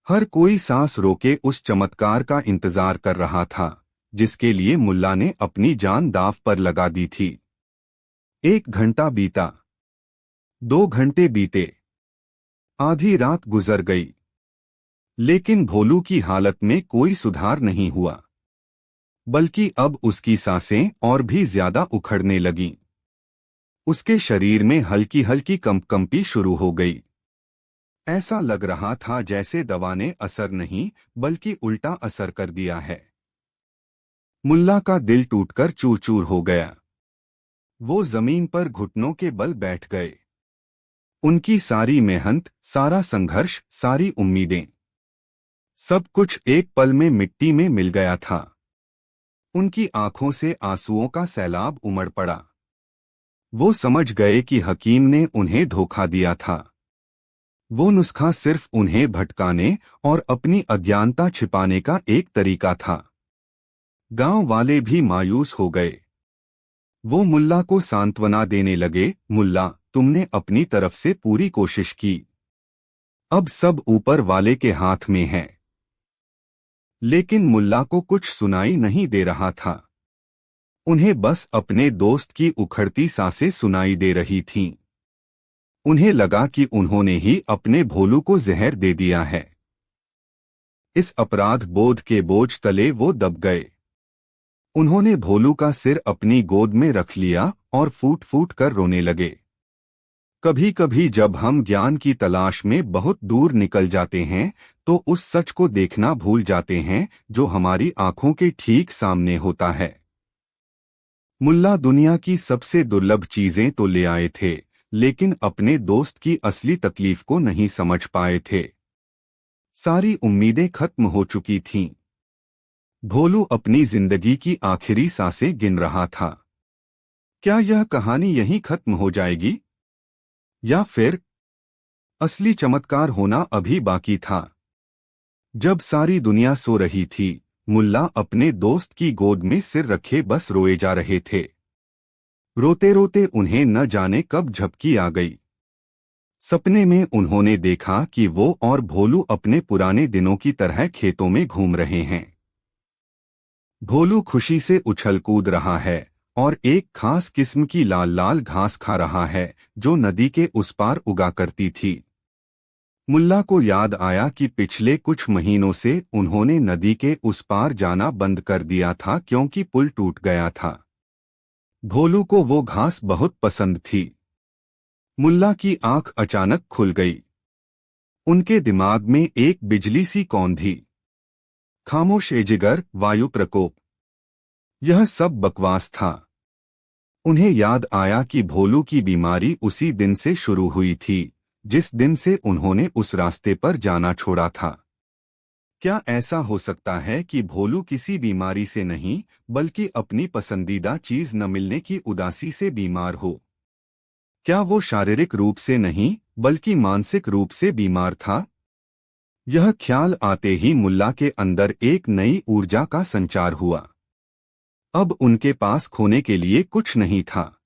हर कोई सांस रोके उस चमत्कार का इंतजार कर रहा था जिसके लिए मुल्ला ने अपनी जान दांव पर लगा दी थी। 1 घंटा बीता, 2 घंटे बीते, आधी रात गुजर गई, लेकिन भोलू की हालत में कोई सुधार नहीं हुआ, बल्कि अब उसकी सांसें और भी ज्यादा उखड़ने लगीं। उसके शरीर में हल्की हल्की कंपकंपी शुरू हो गई। ऐसा लग रहा था जैसे दवा ने असर नहीं बल्कि उल्टा असर कर दिया है। मुल्ला का दिल टूटकर चूर चूर हो गया। वो जमीन पर घुटनों के बल बैठ गए। उनकी सारी मेहनत, सारा संघर्ष, सारी उम्मीदें, सब कुछ एक पल में मिट्टी में मिल गया था। उनकी आंखों से आंसुओं का सैलाब उमड़ पड़ा। वो समझ गए कि हकीम ने उन्हें धोखा दिया था। वो नुस्खा सिर्फ उन्हें भटकाने और अपनी अज्ञानता छिपाने का एक तरीका था। गांव वाले भी मायूस हो गए। वो मुल्ला को सांत्वना देने लगे, मुल्ला, तुमने अपनी तरफ से पूरी कोशिश की। अब सब ऊपर वाले के हाथ में है। लेकिन मुल्ला को कुछ सुनाई नहीं दे रहा था। उन्हें बस अपने दोस्त की उखड़ती सांसें सुनाई दे रही थीं। उन्हें लगा कि उन्होंने ही अपने भोलू को जहर दे दिया है। इस अपराध बोध के बोझ तले वो दब गए। उन्होंने भोलू का सिर अपनी गोद में रख लिया और फूट फूट कर रोने लगे। कभी कभी जब हम ज्ञान की तलाश में बहुत दूर निकल जाते हैं तो उस सच को देखना भूल जाते हैं जो हमारी आंखों के ठीक सामने होता है। मुल्ला दुनिया की सबसे दुर्लभ चीजें तो ले आए थे, लेकिन अपने दोस्त की असली तकलीफ को नहीं समझ पाए थे। सारी उम्मीदें खत्म हो चुकी थीं। भोलू अपनी जिंदगी की आखिरी सांसें गिन रहा था। क्या यह कहानी यहीं खत्म हो जाएगी? या फिर असली चमत्कार होना अभी बाकी था? जब सारी दुनिया सो रही थी, मुल्ला अपने दोस्त की गोद में सिर रखे बस रोए जा रहे थे। रोते रोते उन्हें न जाने कब झपकी आ गई। सपने में उन्होंने देखा कि वो और भोलू अपने पुराने दिनों की तरह खेतों में घूम रहे हैं। भोलू खुशी से उछल कूद रहा है और एक खास किस्म की लाल लाल घास खा रहा है जो नदी के उस पार उगा करती थी। मुल्ला को याद आया कि पिछले कुछ महीनों से उन्होंने नदी के उस पार जाना बंद कर दिया था क्योंकि पुल टूट गया था। भोलू को वो घास बहुत पसंद थी। मुल्ला की आंख अचानक खुल गई। उनके दिमाग में एक बिजली सी कौंधी। खामोश ए जिगर, वायु प्रकोप, यह सब बकवास था। उन्हें याद आया कि भोलू की बीमारी उसी दिन से शुरू हुई थी जिस दिन से उन्होंने उस रास्ते पर जाना छोड़ा था। क्या ऐसा हो सकता है कि भोलू किसी बीमारी से नहीं बल्कि अपनी पसंदीदा चीज न मिलने की उदासी से बीमार हो? क्या वो शारीरिक रूप से नहीं बल्कि मानसिक रूप से बीमार था? यह ख्याल आते ही मुल्ला के अंदर एक नई ऊर्जा का संचार हुआ। अब उनके पास खोने के लिए कुछ नहीं था।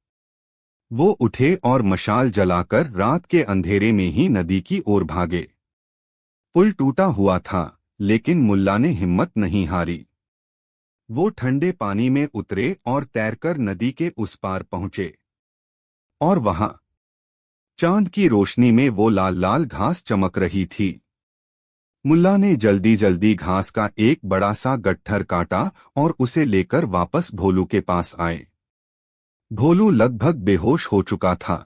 वो उठे और मशाल जलाकर रात के अंधेरे में ही नदी की ओर भागे। पुल टूटा हुआ था, लेकिन मुल्ला ने हिम्मत नहीं हारी। वो ठंडे पानी में उतरे और तैरकर नदी के उस पार पहुंचे। और वहां चांद की रोशनी में वो लाल लाल घास चमक रही थी। मुल्ला ने जल्दी जल्दी घास का एक बड़ा सा गट्ठर काटा और उसे लेकर वापस भोलू के पास आए। भोलू लगभग बेहोश हो चुका था।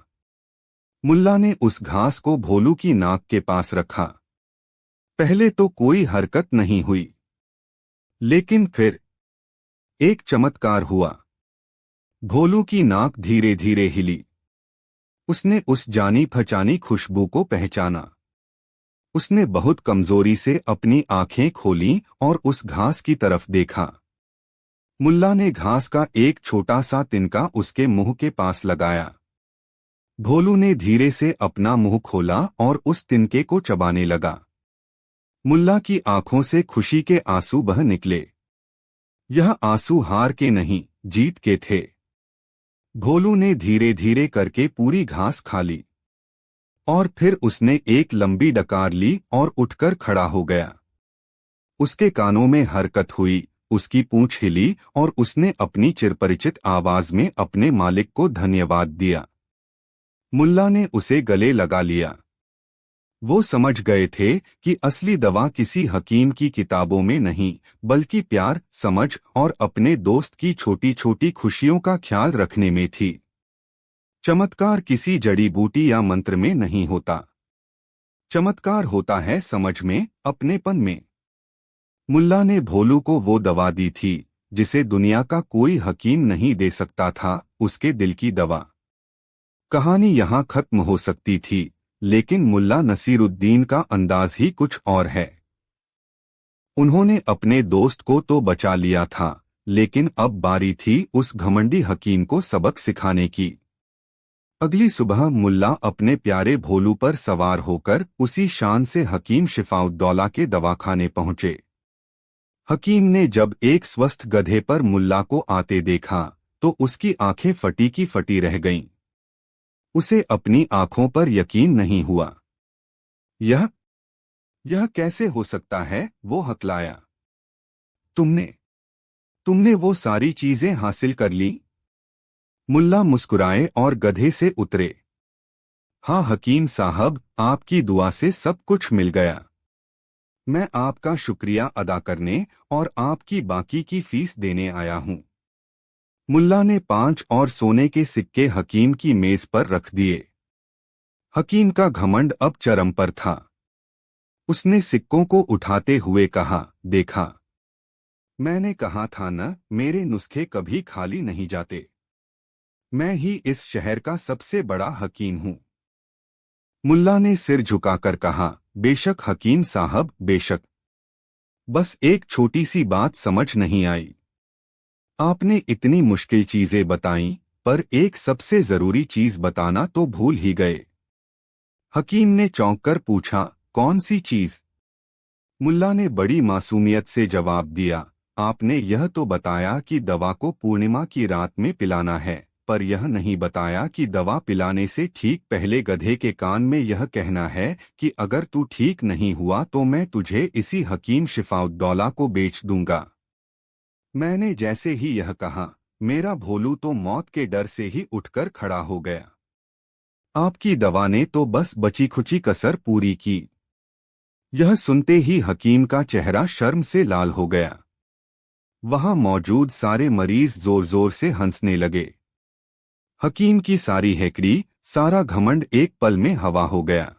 मुल्ला ने उस घास को भोलू की नाक के पास रखा। पहले तो कोई हरकत नहीं हुई, लेकिन फिर एक चमत्कार हुआ। भोलू की नाक धीरे धीरे हिली। उसने उस जानी पहचानी खुशबू को पहचाना। उसने बहुत कमजोरी से अपनी आंखें खोलीं और उस घास की तरफ देखा। मुल्ला ने घास का एक छोटा सा तिनका उसके मुंह के पास लगाया। भोलू ने धीरे से अपना मुंह खोला और उस तिनके को चबाने लगा। मुल्ला की आंखों से खुशी के आंसू बह निकले। यह आंसू हार के नहीं, जीत के थे। भोलू ने धीरे धीरे करके पूरी घास खा ली और फिर उसने एक लंबी डकार ली और उठकर खड़ा हो गया। उसके कानों में हरकत हुई, उसकी पूंछ हिली और उसने अपनी चिरपरिचित आवाज में अपने मालिक को धन्यवाद दिया। मुल्ला ने उसे गले लगा लिया। वो समझ गए थे कि असली दवा किसी हकीम की किताबों में नहीं बल्कि प्यार, समझ और अपने दोस्त की छोटी छोटी खुशियों का ख्याल रखने में थी। चमत्कार किसी जड़ी बूटी या मंत्र में नहीं होता। चमत्कार होता है समझ में, अपनेपन में। मुल्ला ने भोलू को वो दवा दी थी जिसे दुनिया का कोई हकीम नहीं दे सकता था, उसके दिल की दवा। कहानी यहाँ खत्म हो सकती थी, लेकिन मुल्ला नसीरुद्दीन का अंदाज ही कुछ और है। उन्होंने अपने दोस्त को तो बचा लिया था, लेकिन अब बारी थी उस घमंडी हकीम को सबक सिखाने की। अगली सुबह मुल्ला अपने प्यारे भोलू पर सवार होकर उसी शान से हकीम शिफाउद्दौला के दवाखाने पहुंचे। हकीम ने जब एक स्वस्थ गधे पर मुल्ला को आते देखा तो उसकी आंखें फटी की फटी रह गईं। उसे अपनी आंखों पर यकीन नहीं हुआ। यह कैसे हो सकता है, वो हकलाया। तुमने तुमने वो सारी चीजें हासिल कर ली? मुल्ला मुस्कुराए और गधे से उतरे। हाँ हकीम साहब, आपकी दुआ से सब कुछ मिल गया। मैं आपका शुक्रिया अदा करने और आपकी बाकी की फीस देने आया हूँ। मुल्ला ने 5 और सोने के सिक्के हकीम की मेज पर रख दिए। हकीम का घमंड अब चरम पर था। उसने सिक्कों को उठाते हुए कहा, देखा, मैंने कहा था न, मेरे नुस्खे कभी खाली नहीं जाते। मैं ही इस शहर का सबसे बड़ा हकीम हूँ। मुल्ला ने सिर झुकाकर कहा, बेशक हकीम साहब, बेशक। बस एक छोटी सी बात समझ नहीं आई। आपने इतनी मुश्किल चीजें बताईं, पर एक सबसे जरूरी चीज बताना तो भूल ही गए। हकीम ने चौंक कर पूछा, कौन सी चीज? मुल्ला ने बड़ी मासूमियत से जवाब दिया, आपने यह तो बताया कि दवा को पूर्णिमा की रात में पिलाना है, पर यह नहीं बताया कि दवा पिलाने से ठीक पहले गधे के कान में यह कहना है कि अगर तू ठीक नहीं हुआ तो मैं तुझे इसी हकीम शिफाउद्दौला को बेच दूंगा। मैंने जैसे ही यह कहा, मेरा भोलू तो मौत के डर से ही उठकर खड़ा हो गया। आपकी दवा ने तो बस बची खुची कसर पूरी की। यह सुनते ही हकीम का चेहरा शर्म से लाल हो गया। वहां मौजूद सारे मरीज जोर जोर से हंसने लगे। हकीम की सारी हेकड़ी, सारा घमंड एक पल में हवा हो गया।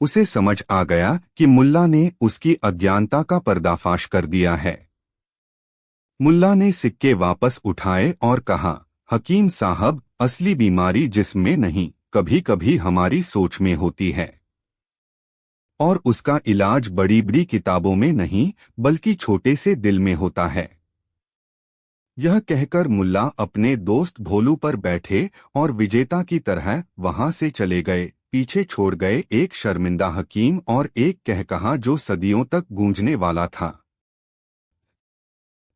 उसे समझ आ गया कि मुल्ला ने उसकी अज्ञानता का पर्दाफाश कर दिया है। मुल्ला ने सिक्के वापस उठाए और कहा, हकीम साहब, असली बीमारी जिस्म में नहीं, कभी कभी हमारी सोच में होती है। और उसका इलाज बड़ी बड़ी किताबों में नहीं, बल्कि छोटे से दिल में होता है। यह कहकर मुल्ला अपने दोस्त भोलू पर बैठे और विजेता की तरह वहां से चले गए, पीछे छोड़ गए एक शर्मिंदा हकीम और एक कहकहा जो सदियों तक गूंजने वाला था।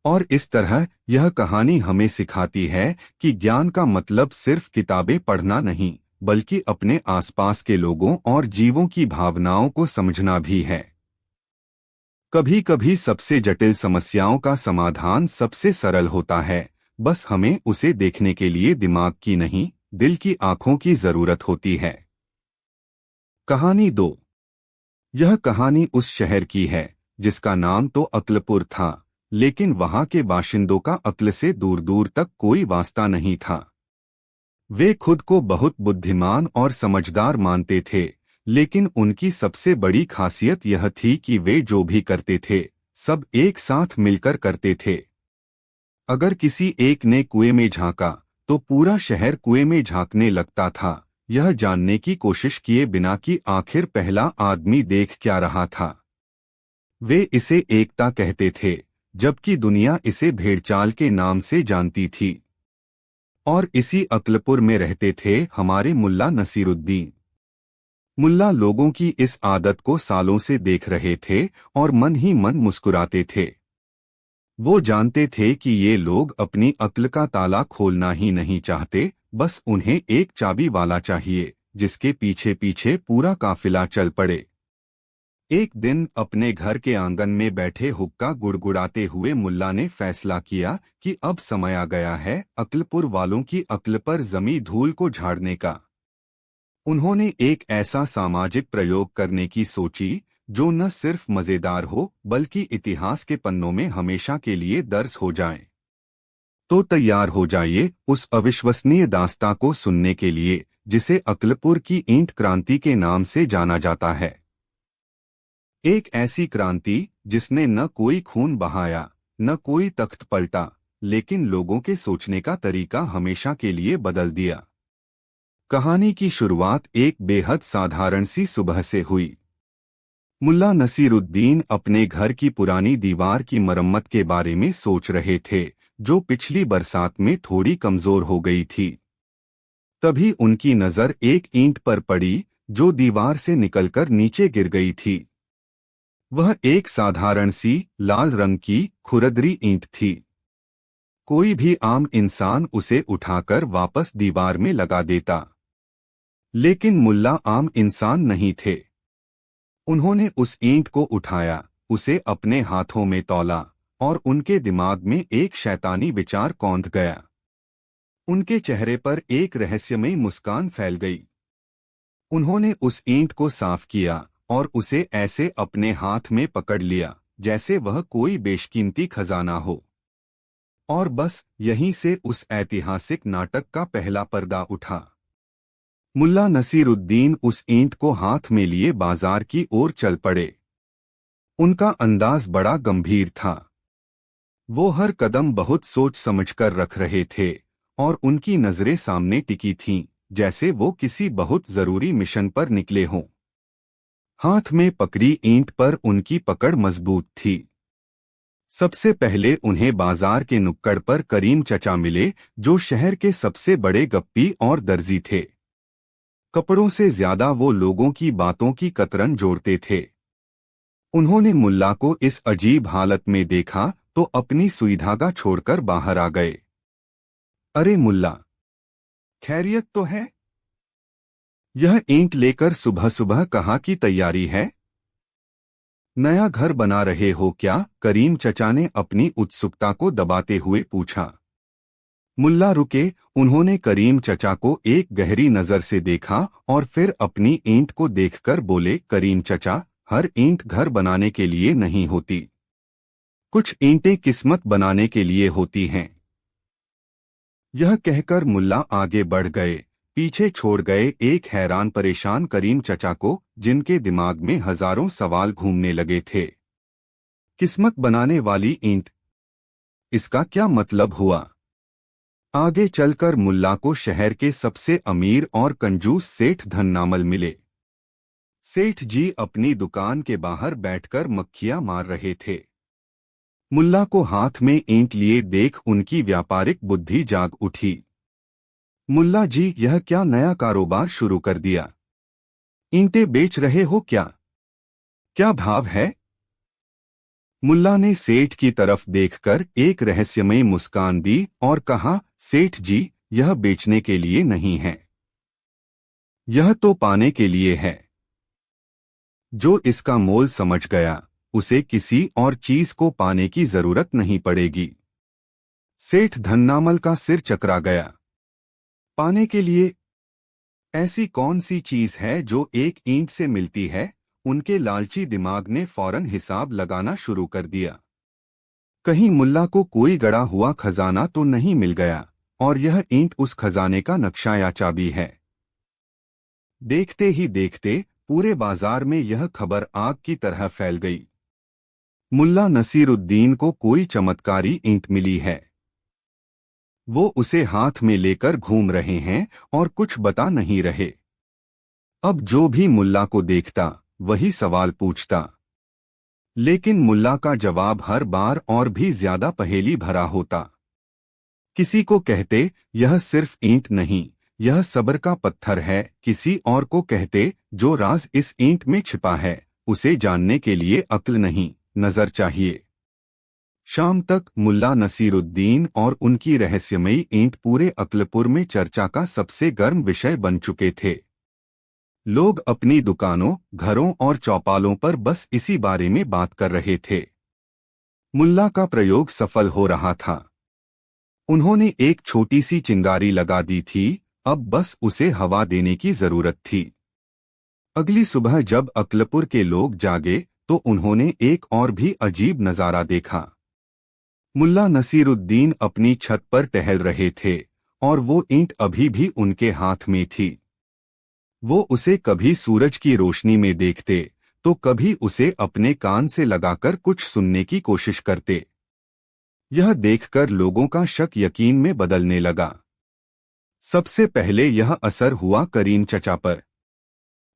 और इस तरह यह कहानी हमें सिखाती है कि ज्ञान का मतलब सिर्फ किताबें पढ़ना नहीं, बल्कि अपने आसपास के लोगों और जीवों की भावनाओं को समझना भी है। कभी कभी सबसे जटिल समस्याओं का समाधान सबसे सरल होता है, बस हमें उसे देखने के लिए दिमाग की नहीं, दिल की आंखों की जरूरत होती है। कहानी 2। यह कहानी उस शहर की है जिसका नाम तो अक्लपुर था, लेकिन वहां के बाशिंदों का अक्ल से दूर दूर तक कोई वास्ता नहीं था। वे खुद को बहुत बुद्धिमान और समझदार मानते थे, लेकिन उनकी सबसे बड़ी खासियत यह थी कि वे जो भी करते थे, सब एक साथ मिलकर करते थे। अगर किसी एक ने कुएं में झांका, तो पूरा शहर कुएं में झांकने लगता था, यह जानने की कोशिश किए बिना कि आखिर पहला आदमी देख क्या रहा था। वे इसे एकता कहते थे, जबकि दुनिया इसे भेड़चाल के नाम से जानती थी। और इसी अक्लपुर में रहते थे हमारे मुल्ला नसीरुद्दीन। मुल्ला लोगों की इस आदत को सालों से देख रहे थे और मन ही मन मुस्कुराते थे। वो जानते थे कि ये लोग अपनी अक्ल का ताला खोलना ही नहीं चाहते, बस उन्हें एक चाबी वाला चाहिए, जिसके पीछे पीछे पूरा काफिला चल पड़े। एक दिन अपने घर के आंगन में बैठे हुक्का गुड़गुड़ाते हुए मुल्ला ने फैसला किया कि अब समय आ गया है अक्लपुर वालों की अक्ल पर जमी धूल को झाड़ने का। उन्होंने एक ऐसा सामाजिक प्रयोग करने की सोची जो न सिर्फ मजेदार हो, बल्कि इतिहास के पन्नों में हमेशा के लिए दर्ज हो जाए। तो तैयार हो जाइए उस अविश्वसनीय दास्तां को सुनने के लिए, जिसे अकलपुर की ईंट क्रांति के नाम से जाना जाता है। एक ऐसी क्रांति जिसने न कोई खून बहाया, न कोई तख्त पलटा, लेकिन लोगों के सोचने का तरीका हमेशा के लिए बदल दिया। कहानी की शुरुआत एक बेहद साधारण सी सुबह से हुई। मुल्ला नसीरुद्दीन अपने घर की पुरानी दीवार की मरम्मत के बारे में सोच रहे थे, जो पिछली बरसात में थोड़ी कमजोर हो गई थी। तभी उनकी नजर एक ईंट पर पड़ी जो दीवार से निकलकर नीचे गिर गई थी। वह एक साधारण सी लाल रंग की खुरदरी ईंट थी। कोई भी आम इंसान उसे उठाकर वापस दीवार में लगा देता, लेकिन मुल्ला आम इंसान नहीं थे। उन्होंने उस ईंट को उठाया, उसे अपने हाथों में तौला और उनके दिमाग में एक शैतानी विचार कौंध गया। उनके चेहरे पर एक रहस्यमयी मुस्कान फैल गई। उन्होंने उस ईंट को साफ किया और उसे ऐसे अपने हाथ में पकड़ लिया जैसे वह कोई बेशकीमती खजाना हो। और बस यहीं से उस ऐतिहासिक नाटक का पहला पर्दा उठा। मुल्ला नसीरुद्दीन उस ईंट को हाथ में लिए बाजार की ओर चल पड़े। उनका अंदाज बड़ा गंभीर था। वो हर कदम बहुत सोच समझकर रख रहे थे और उनकी नजरें सामने टिकी थीं, जैसे वो किसी बहुत जरूरी मिशन पर निकले हों। हाथ में पकड़ी ईंट पर उनकी पकड़ मजबूत थी। सबसे पहले उन्हें बाजार के नुक्कड़ पर करीम चचा मिले, जो शहर के सबसे बड़े गप्पी और दर्जी थे। कपड़ों से ज्यादा वो लोगों की बातों की कतरन जोड़ते थे। उन्होंने मुल्ला को इस अजीब हालत में देखा तो अपनी सुई धागा छोड़कर बाहर आ गए। अरे मुल्ला, खैरियत तो है? यह ईंट लेकर सुबह सुबह कहाँ की तैयारी है? नया घर बना रहे हो क्या? करीम चचा ने अपनी उत्सुकता को दबाते हुए पूछा। मुल्ला रुके। उन्होंने करीम चचा को एक गहरी नजर से देखा और फिर अपनी ईंट को देखकर बोले, करीम चचा, हर ईंट घर बनाने के लिए नहीं होती। कुछ ईंटें किस्मत बनाने के लिए होती हैं। यह कहकर मुल्ला आगे बढ़ गए, पीछे छोड़ गए एक हैरान परेशान करीम चचा को, जिनके दिमाग में हजारों सवाल घूमने लगे थे। किस्मत बनाने ईंट, इसका क्या मतलब हुआ? आगे चलकर मुल्ला को शहर के सबसे अमीर और कंजूस सेठ धन्नामल मिले। सेठ जी अपनी दुकान के बाहर बैठकर मक्खियां मार रहे थे। मुल्ला को हाथ में ईंट लिए देख उनकी व्यापारिक बुद्धि जाग उठी। मुल्ला जी, यह क्या नया कारोबार शुरू कर दिया? ईंटें बेच रहे हो क्या? क्या भाव है? मुल्ला ने सेठ की तरफ देखकर एक रहस्यमयी मुस्कान दी और कहा, सेठ जी, यह बेचने के लिए नहीं है, यह तो पाने के लिए है। जो इसका मोल समझ गया, उसे किसी और चीज को पाने की जरूरत नहीं पड़ेगी। सेठ धन्नामल का सिर चकरा गया। पाने के लिए? ऐसी कौन सी चीज है जो एक ईंट से मिलती है? उनके लालची दिमाग ने फौरन हिसाब लगाना शुरू कर दिया। कहीं मुल्ला को कोई गड़ा हुआ खजाना तो नहीं मिल गया और यह ईंट उस खजाने का नक्शा या चाबी है। देखते ही देखते पूरे बाजार में यह खबर आग की तरह फैल गई। मुल्ला नसीरुद्दीन को कोई चमत्कारी ईंट मिली है। वो उसे हाथ में लेकर घूम रहे हैं और कुछ बता नहीं रहे। अब जो भी मुल्ला को देखता वही सवाल पूछता, लेकिन मुल्ला का जवाब हर बार और भी ज्यादा पहेली भरा होता। किसी को कहते, यह सिर्फ ईंट नहीं, यह सब्र का पत्थर है। किसी और को कहते, जो राज इस ईंट में छिपा है, उसे जानने के लिए अक्ल नहीं, नजर चाहिए। शाम तक मुल्ला नसीरुद्दीन और उनकी रहस्यमयी ईंट पूरे अकलपुर में चर्चा का सबसे गर्म विषय बन चुके थे। लोग अपनी दुकानों, घरों और चौपालों पर बस इसी बारे में बात कर रहे थे। मुल्ला का प्रयोग सफल हो रहा था। उन्होंने एक छोटी सी चिंगारी लगा दी थी, अब बस उसे हवा देने की जरूरत थी। अगली सुबह जब अकलपुर के लोग जागे तो उन्होंने एक और भी अजीब नजारा देखा। मुल्ला नसीरुद्दीन अपनी छत पर टहल रहे थे और वो ईंट अभी भी उनके हाथ में थी। वो उसे कभी सूरज की रोशनी में देखते तो कभी उसे अपने कान से लगाकर कुछ सुनने की कोशिश करते। यह देखकर लोगों का शक यकीन में बदलने लगा। सबसे पहले यह असर हुआ करीम चचा पर।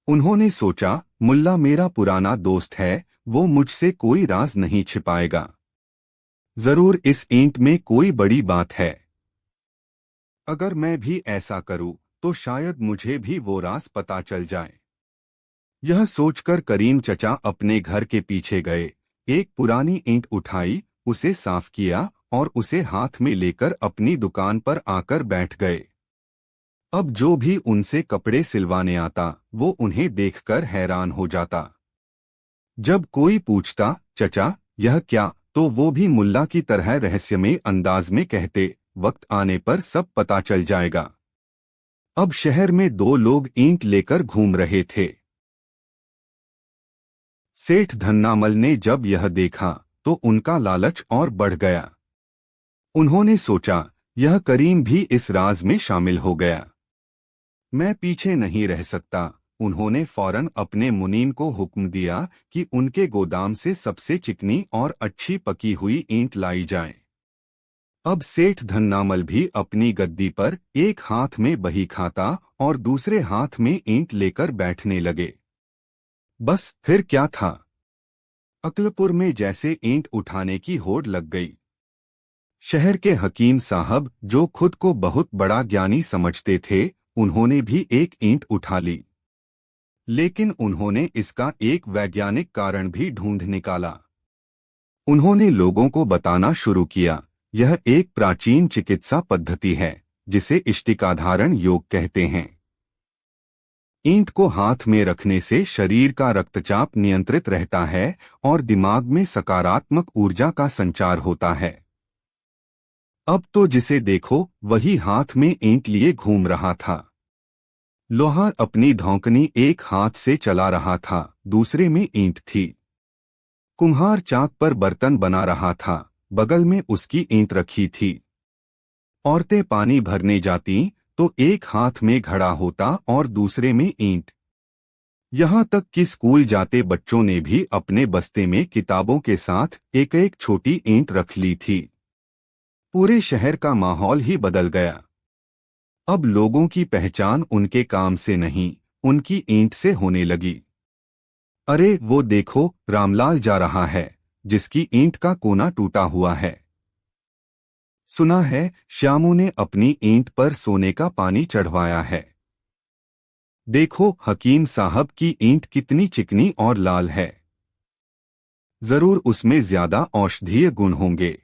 उन्होंने सोचा, मुल्ला मेरा पुराना दोस्त है, वो मुझसे कोई राज नहीं छिपाएगा। जरूर इस ईंट में कोई बड़ी बात है। अगर मैं भी ऐसा करूं तो शायद मुझे भी वो राज पता चल जाए। यह सोचकर करीम चचा अपने घर के पीछे गए, एक पुरानी ईंट उठाई, उसे साफ किया और उसे हाथ में लेकर अपनी दुकान पर आकर बैठ गए। अब जो भी उनसे कपड़े सिलवाने आता वो उन्हें देखकर हैरान हो जाता। जब कोई पूछता, चचा यह क्या, तो वो भी मुल्ला की तरह रहस्यमय अंदाज में कहते, वक्त आने पर सब पता चल जाएगा। अब शहर में दो लोग ईंट लेकर घूम रहे थे। सेठ धन्नामल ने जब यह देखा तो उनका लालच और बढ़ गया। उन्होंने सोचा, यह करीम भी इस राज में शामिल हो गया। मैं पीछे नहीं रह सकता। उन्होंने फौरन अपने मुनीम को हुक्म दिया कि उनके गोदाम से सबसे चिकनी और अच्छी पकी हुई ईंट लाई जाए। अब सेठ धन्नामल भी अपनी गद्दी पर एक हाथ में बही खाता और दूसरे हाथ में ईंट लेकर बैठने लगे। बस फिर क्या था, अकलपुर में जैसे ईंट उठाने की होड़ लग गई। शहर के हकीम साहब, जो खुद को बहुत बड़ा ज्ञानी समझते थे, उन्होंने भी एक ईंट उठा ली। लेकिन उन्होंने इसका एक वैज्ञानिक कारण भी ढूंढ निकाला। उन्होंने लोगों को बताना शुरू किया, यह एक प्राचीन चिकित्सा पद्धति है जिसे इष्टिकाधारण योग कहते हैं। ईंट को हाथ में रखने से शरीर का रक्तचाप नियंत्रित रहता है और दिमाग में सकारात्मक ऊर्जा का संचार होता है। अब तो जिसे देखो वही हाथ में ईंट लिए घूम रहा था। लोहार अपनी धौंकनी एक हाथ से चला रहा था, दूसरे में ईंट थी। कुम्हार चाक पर बर्तन बना रहा था, बगल में उसकी ईंट रखी थी। औरतें पानी भरने जाती तो एक हाथ में घड़ा होता और दूसरे में ईंट। यहाँ तक कि स्कूल जाते बच्चों ने भी अपने बस्ते में किताबों के साथ एक एक छोटी ईंट रख ली थी। पूरे शहर का माहौल ही बदल गया। अब लोगों की पहचान उनके काम से नहीं, उनकी ईंट से होने लगी। अरे वो देखो, रामलाल जा रहा है, जिसकी ईंट का कोना टूटा हुआ है। सुना है श्यामू ने अपनी ईंट पर सोने का पानी चढ़वाया है। देखो हकीम साहब की ईंट कितनी चिकनी और लाल है। जरूर उसमें ज्यादा औषधीय गुण होंगे।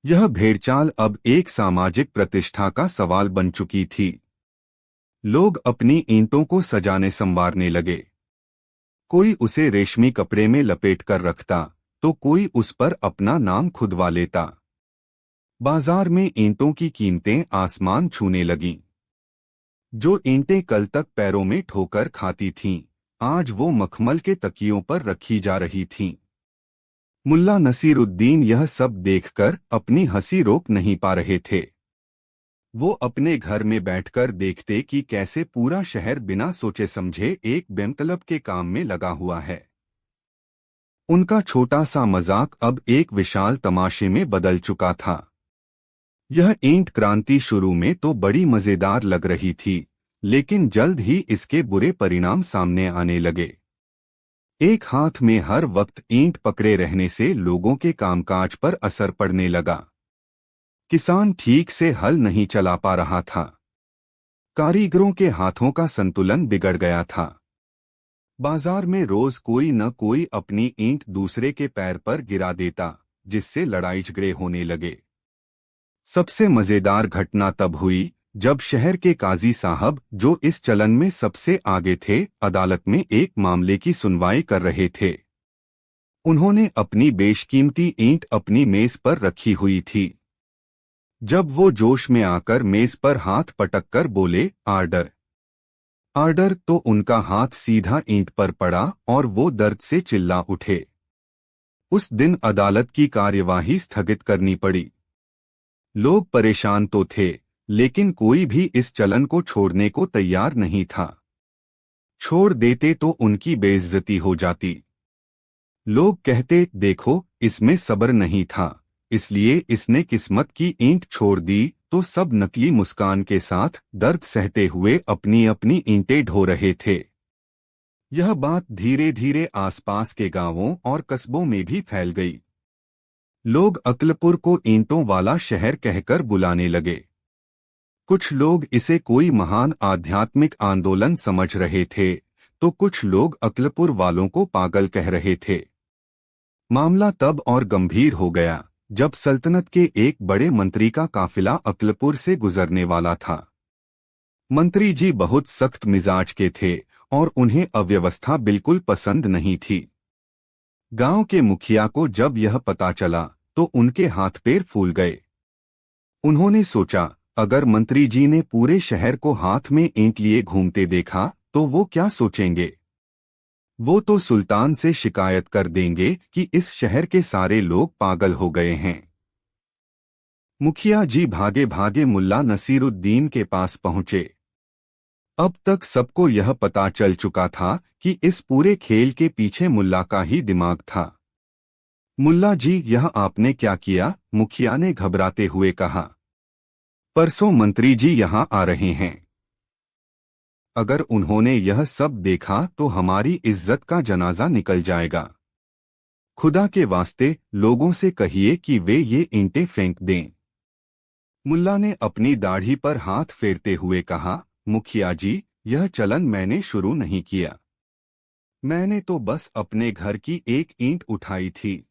यह भेड़चाल अब एक सामाजिक प्रतिष्ठा का सवाल बन चुकी थी। लोग अपनी ईंटों को सजाने संवारने लगे। कोई उसे रेशमी कपड़े में लपेट कर रखता तो कोई उस पर अपना नाम खुदवा लेता। बाजार में ईंटों की कीमतें आसमान छूने लगीं। जो ईंटें कल तक पैरों में ठोकर खाती थीं, आज वो मखमल के तकियों पर रखी जा रही थीं। मुल्ला नसीरुद्दीन यह सब देखकर अपनी हंसी रोक नहीं पा रहे थे। वो अपने घर में बैठकर देखते कि कैसे पूरा शहर बिना सोचे समझे एक बेमतलब के काम में लगा हुआ है। उनका छोटा सा मजाक अब एक विशाल तमाशे में बदल चुका था। यह ईंट क्रांति शुरू में तो बड़ी मजेदार लग रही थी, लेकिन जल्द ही इसके बुरे परिणाम सामने आने लगे। एक हाथ में हर वक्त ईंट पकड़े रहने से लोगों के कामकाज पर असर पड़ने लगा। किसान ठीक से हल नहीं चला पा रहा था। कारीगरों के हाथों का संतुलन बिगड़ गया था। बाजार में रोज कोई न कोई अपनी ईंट दूसरे के पैर पर गिरा देता, जिससे लड़ाई झगड़े होने लगे। सबसे मजेदार घटना तब हुई जब शहर के काजी साहब, जो इस चलन में सबसे आगे थे, अदालत में एक मामले की सुनवाई कर रहे थे। उन्होंने अपनी बेशकीमती ईंट अपनी मेज पर रखी हुई थी। जब वो जोश में आकर मेज पर हाथ पटककर बोले, आर्डर आर्डर, तो उनका हाथ सीधा ईंट पर पड़ा और वो दर्द से चिल्ला उठे। उस दिन अदालत की कार्यवाही स्थगित करनी पड़ी। लोग परेशान तो थे, लेकिन कोई भी इस चलन को छोड़ने को तैयार नहीं था। छोड़ देते तो उनकी बेइज्जती हो जाती। लोग कहते, देखो इसमें सब्र नहीं था, इसलिए इसने किस्मत की ईंट छोड़ दी। तो सब नकली मुस्कान के साथ दर्द सहते हुए अपनी अपनी ईंटें ढो रहे थे। यह बात धीरे धीरे आसपास के गांवों और कस्बों में भी फैल गई। लोग अकलपुर को ईंटों वाला शहर कहकर बुलाने लगे। कुछ लोग इसे कोई महान आध्यात्मिक आंदोलन समझ रहे थे, तो कुछ लोग अकलपुर वालों को पागल कह रहे थे। मामला तब और गंभीर हो गया जब सल्तनत के एक बड़े मंत्री का काफिला अकलपुर से गुजरने वाला था। मंत्री जी बहुत सख्त मिजाज के थे और उन्हें अव्यवस्था बिल्कुल पसंद नहीं थी। गांव के मुखिया को जब यह पता चला तो उनके हाथ पैर फूल गए। उन्होंने सोचा, अगर मंत्री जी ने पूरे शहर को हाथ में ईंट लिए घूमते देखा तो वो क्या सोचेंगे। वो तो सुल्तान से शिकायत कर देंगे कि इस शहर के सारे लोग पागल हो गए हैं। मुखिया जी भागे भागे मुल्ला नसीरुद्दीन के पास पहुंचे। अब तक सबको यह पता चल चुका था कि इस पूरे खेल के पीछे मुल्ला का ही दिमाग था। मुल्ला जी, यह आपने क्या किया? मुखिया ने घबराते हुए कहा। परसों मंत्री जी यहां आ रहे हैं। अगर उन्होंने यह सब देखा तो हमारी इज्जत का जनाजा निकल जाएगा। खुदा के वास्ते लोगों से कहिए कि वे ये ईंटें फेंक दें। मुल्ला ने अपनी दाढ़ी पर हाथ फेरते हुए कहा, मुखिया जी, यह चलन मैंने शुरू नहीं किया। मैंने तो बस अपने घर की एक ईंट उठाई थी।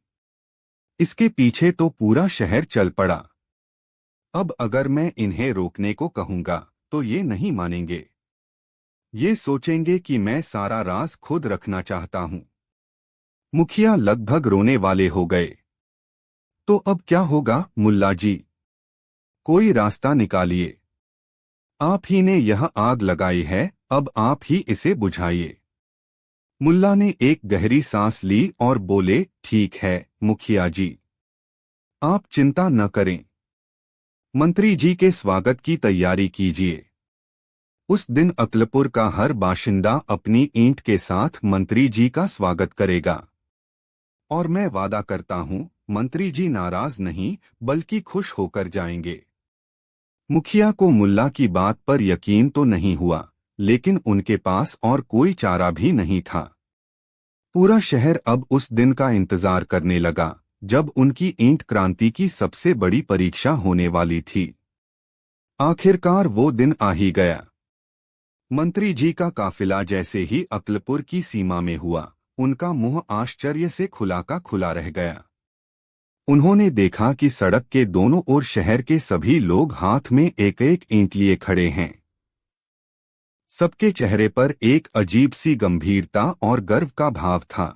इसके पीछे तो पूरा शहर चल पड़ा। अब अगर मैं इन्हें रोकने को कहूंगा तो ये नहीं मानेंगे। ये सोचेंगे कि मैं सारा राज खुद रखना चाहता हूं। मुखिया लगभग रोने वाले हो गए। तो अब क्या होगा मुल्ला जी? कोई रास्ता निकालिए। आप ही ने यह आग लगाई है, अब आप ही इसे बुझाइए। मुल्ला ने एक गहरी सांस ली और बोले, ठीक है मुखिया जी, आप चिंता न करें। मंत्री जी के स्वागत की तैयारी कीजिए। उस दिन अकलपुर का हर बाशिंदा अपनी ईंट के साथ मंत्री जी का स्वागत करेगा। और मैं वादा करता हूं, मंत्री जी नाराज नहीं बल्कि खुश होकर जाएंगे। मुखिया को मुल्ला की बात पर यकीन तो नहीं हुआ, लेकिन उनके पास और कोई चारा भी नहीं था। पूरा शहर अब उस दिन का इंतजार करने लगा जब उनकी ईंट क्रांति की सबसे बड़ी परीक्षा होने वाली थी। आखिरकार वो दिन आ ही गया। मंत्री जी का काफिला जैसे ही अकलपुर की सीमा में हुआ, उनका मुंह आश्चर्य से खुला का खुला रह गया। उन्होंने देखा कि सड़क के दोनों ओर शहर के सभी लोग हाथ में एक एक ईंट लिए खड़े हैं। सबके चेहरे पर एक अजीब सी गंभीरता और गर्व का भाव था।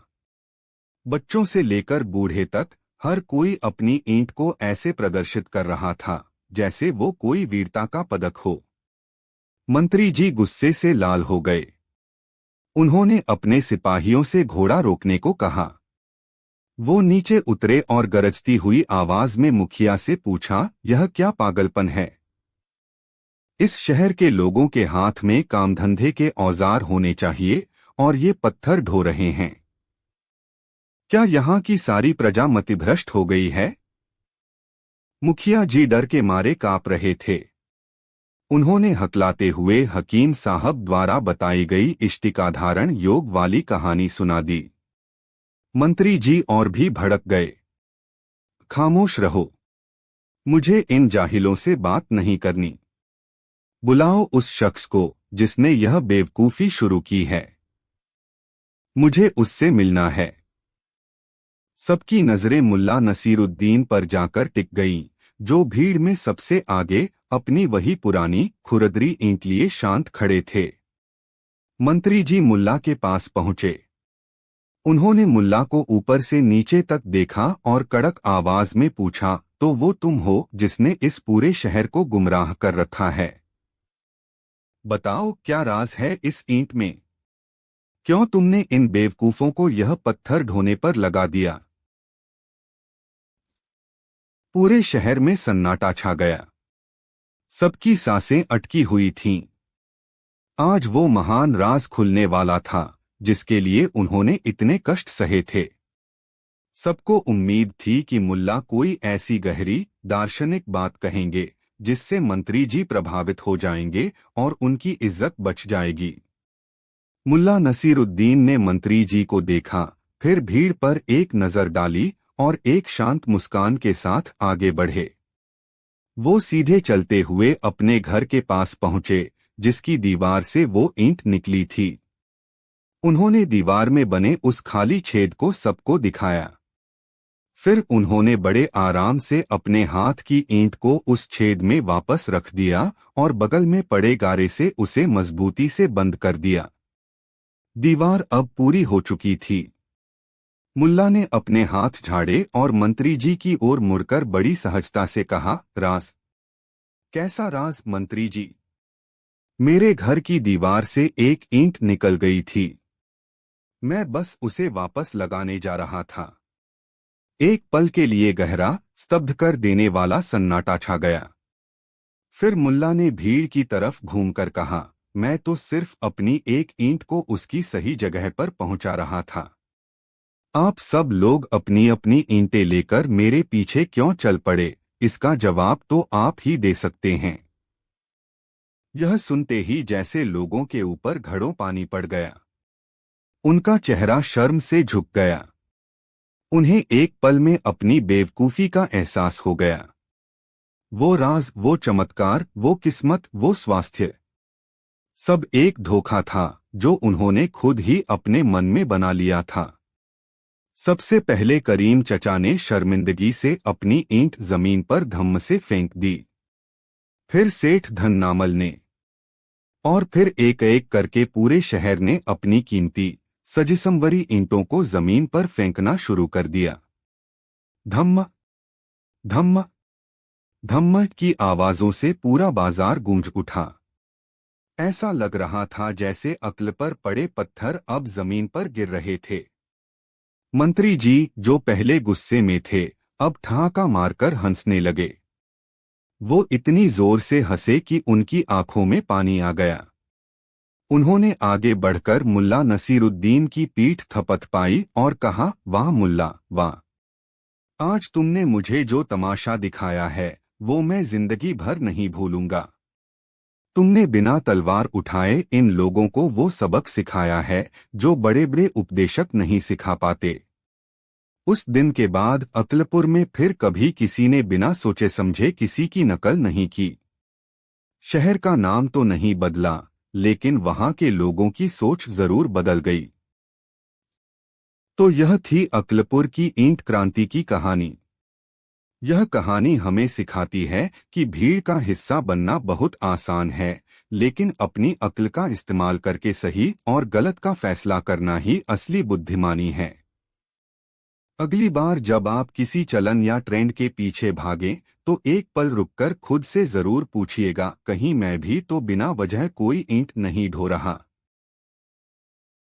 बच्चों से लेकर बूढ़े तक हर कोई अपनी ईंट को ऐसे प्रदर्शित कर रहा था जैसे वो कोई वीरता का पदक हो। मंत्री जी गुस्से से लाल हो गए। उन्होंने अपने सिपाहियों से घोड़ा रोकने को कहा। वो नीचे उतरे और गरजती हुई आवाज में मुखिया से पूछा, यह क्या पागलपन है? इस शहर के लोगों के हाथ में कामधंधे के औजार होने चाहिए और ये पत्थर ढो रहे हैं। क्या यहाँ की सारी प्रजा मतिभ्रष्ट हो गई है? मुखिया जी डर के मारे कांप रहे थे। उन्होंने हकलाते हुए हकीम साहब द्वारा बताई इष्टिका इष्टिकाधारण योग वाली कहानी सुना दी। मंत्री जी और भी भड़क गए। खामोश रहो, मुझे इन जाहिलों से बात नहीं करनी। बुलाओ उस शख्स को जिसने यह बेवकूफी शुरू की है। मुझे उससे मिलना है। सबकी नजरें मुल्ला नसीरुद्दीन पर जाकर टिक गईं, जो भीड़ में सबसे आगे अपनी वही पुरानी खुरदरी ईंट लिए शांत खड़े थे। मंत्री जी मुल्ला के पास पहुंचे। उन्होंने मुल्ला को ऊपर से नीचे तक देखा और कड़क आवाज में पूछा, तो वो तुम हो जिसने इस पूरे शहर को गुमराह कर रखा है? बताओ, क्या राज है इस ईंट में? क्यों तुमने इन बेवकूफों को यह पत्थर ढोने पर लगा दिया? पूरे शहर में सन्नाटा छा गया। सबकी सांसें अटकी हुई थीं। आज वो महान राज खुलने वाला था जिसके लिए उन्होंने इतने कष्ट सहे थे। सबको उम्मीद थी कि मुल्ला कोई ऐसी गहरी दार्शनिक बात कहेंगे जिससे मंत्री जी प्रभावित हो जाएंगे और उनकी इज्जत बच जाएगी। मुल्ला नसीरुद्दीन ने मंत्री जी को देखा, फिर भीड़ पर एक नजर डाली और एक शांत मुस्कान के साथ आगे बढ़े। वो सीधे चलते हुए अपने घर के पास पहुंचे जिसकी दीवार से वो ईंट निकली थी। उन्होंने दीवार में बने उस खाली छेद को सबको दिखाया। फिर उन्होंने बड़े आराम से अपने हाथ की ईंट को उस छेद में वापस रख दिया और बगल में पड़े गारे से उसे मजबूती से बंद कर दिया। दीवार अब पूरी हो चुकी थी। मुल्ला ने अपने हाथ झाड़े और मंत्री जी की ओर मुड़कर बड़ी सहजता से कहा, राज? कैसा राज मंत्री जी? मेरे घर की दीवार से एक ईंट निकल गई थी, मैं बस उसे वापस लगाने जा रहा था। एक पल के लिए गहरा, स्तब्ध कर देने वाला सन्नाटा छा गया। फिर मुल्ला ने भीड़ की तरफ घूमकर कहा, मैं तो सिर्फ अपनी एक ईंट को उसकी सही जगह पर पहुंचा रहा था। आप सब लोग अपनी अपनी ईंटें लेकर मेरे पीछे क्यों चल पड़े, इसका जवाब तो आप ही दे सकते हैं। यह सुनते ही जैसे लोगों के ऊपर घड़ों पानी पड़ गया। उनका चेहरा शर्म से झुक गया। उन्हें एक पल में अपनी बेवकूफी का एहसास हो गया। वो राज, वो चमत्कार, वो किस्मत, वो स्वास्थ्य, सब एक धोखा था जो उन्होंने खुद ही अपने मन में बना लिया था। सबसे पहले करीम चचा ने शर्मिंदगी से अपनी ईंट जमीन पर धम्म से फेंक दी। फिर सेठ धन्नामल ने, और फिर एक एक करके पूरे शहर ने अपनी कीमती सजिसंवरी ईंटों को जमीन पर फेंकना शुरू कर दिया। धम्म धम्म धम्म की आवाजों से पूरा बाजार गूंज उठा। ऐसा लग रहा था जैसे अक्ल पर पड़े पत्थर अब जमीन पर गिर रहे थे। मंत्री जी, जो पहले गुस्से में थे, अब ठहाका मारकर हंसने लगे। वो इतनी जोर से हंसे कि उनकी आंखों में पानी आ गया। उन्होंने आगे बढ़कर मुल्ला नसीरुद्दीन की पीठ थपथपाई और कहा, वाह मुल्ला, वाह! आज तुमने मुझे जो तमाशा दिखाया है वो मैं जिंदगी भर नहीं भूलूंगा। तुमने बिना तलवार उठाए इन लोगों को वो सबक सिखाया है जो बड़े बड़े उपदेशक नहीं सिखा पाते। उस दिन के बाद अकलपुर में फिर कभी किसी ने बिना सोचे समझे किसी की नकल नहीं की। शहर का नाम तो नहीं बदला, लेकिन वहां के लोगों की सोच जरूर बदल गई। तो यह थी अकलपुर की ईंट क्रांति की कहानी। यह कहानी हमें सिखाती है कि भीड़ का हिस्सा बनना बहुत आसान है, लेकिन अपनी अक्ल का इस्तेमाल करके सही और गलत का फैसला करना ही असली बुद्धिमानी है। अगली बार जब आप किसी चलन या ट्रेंड के पीछे भागें, तो एक पल रुककर खुद से जरूर पूछिएगा, कहीं मैं भी तो बिना वजह कोई ईंट नहीं ढो रहा।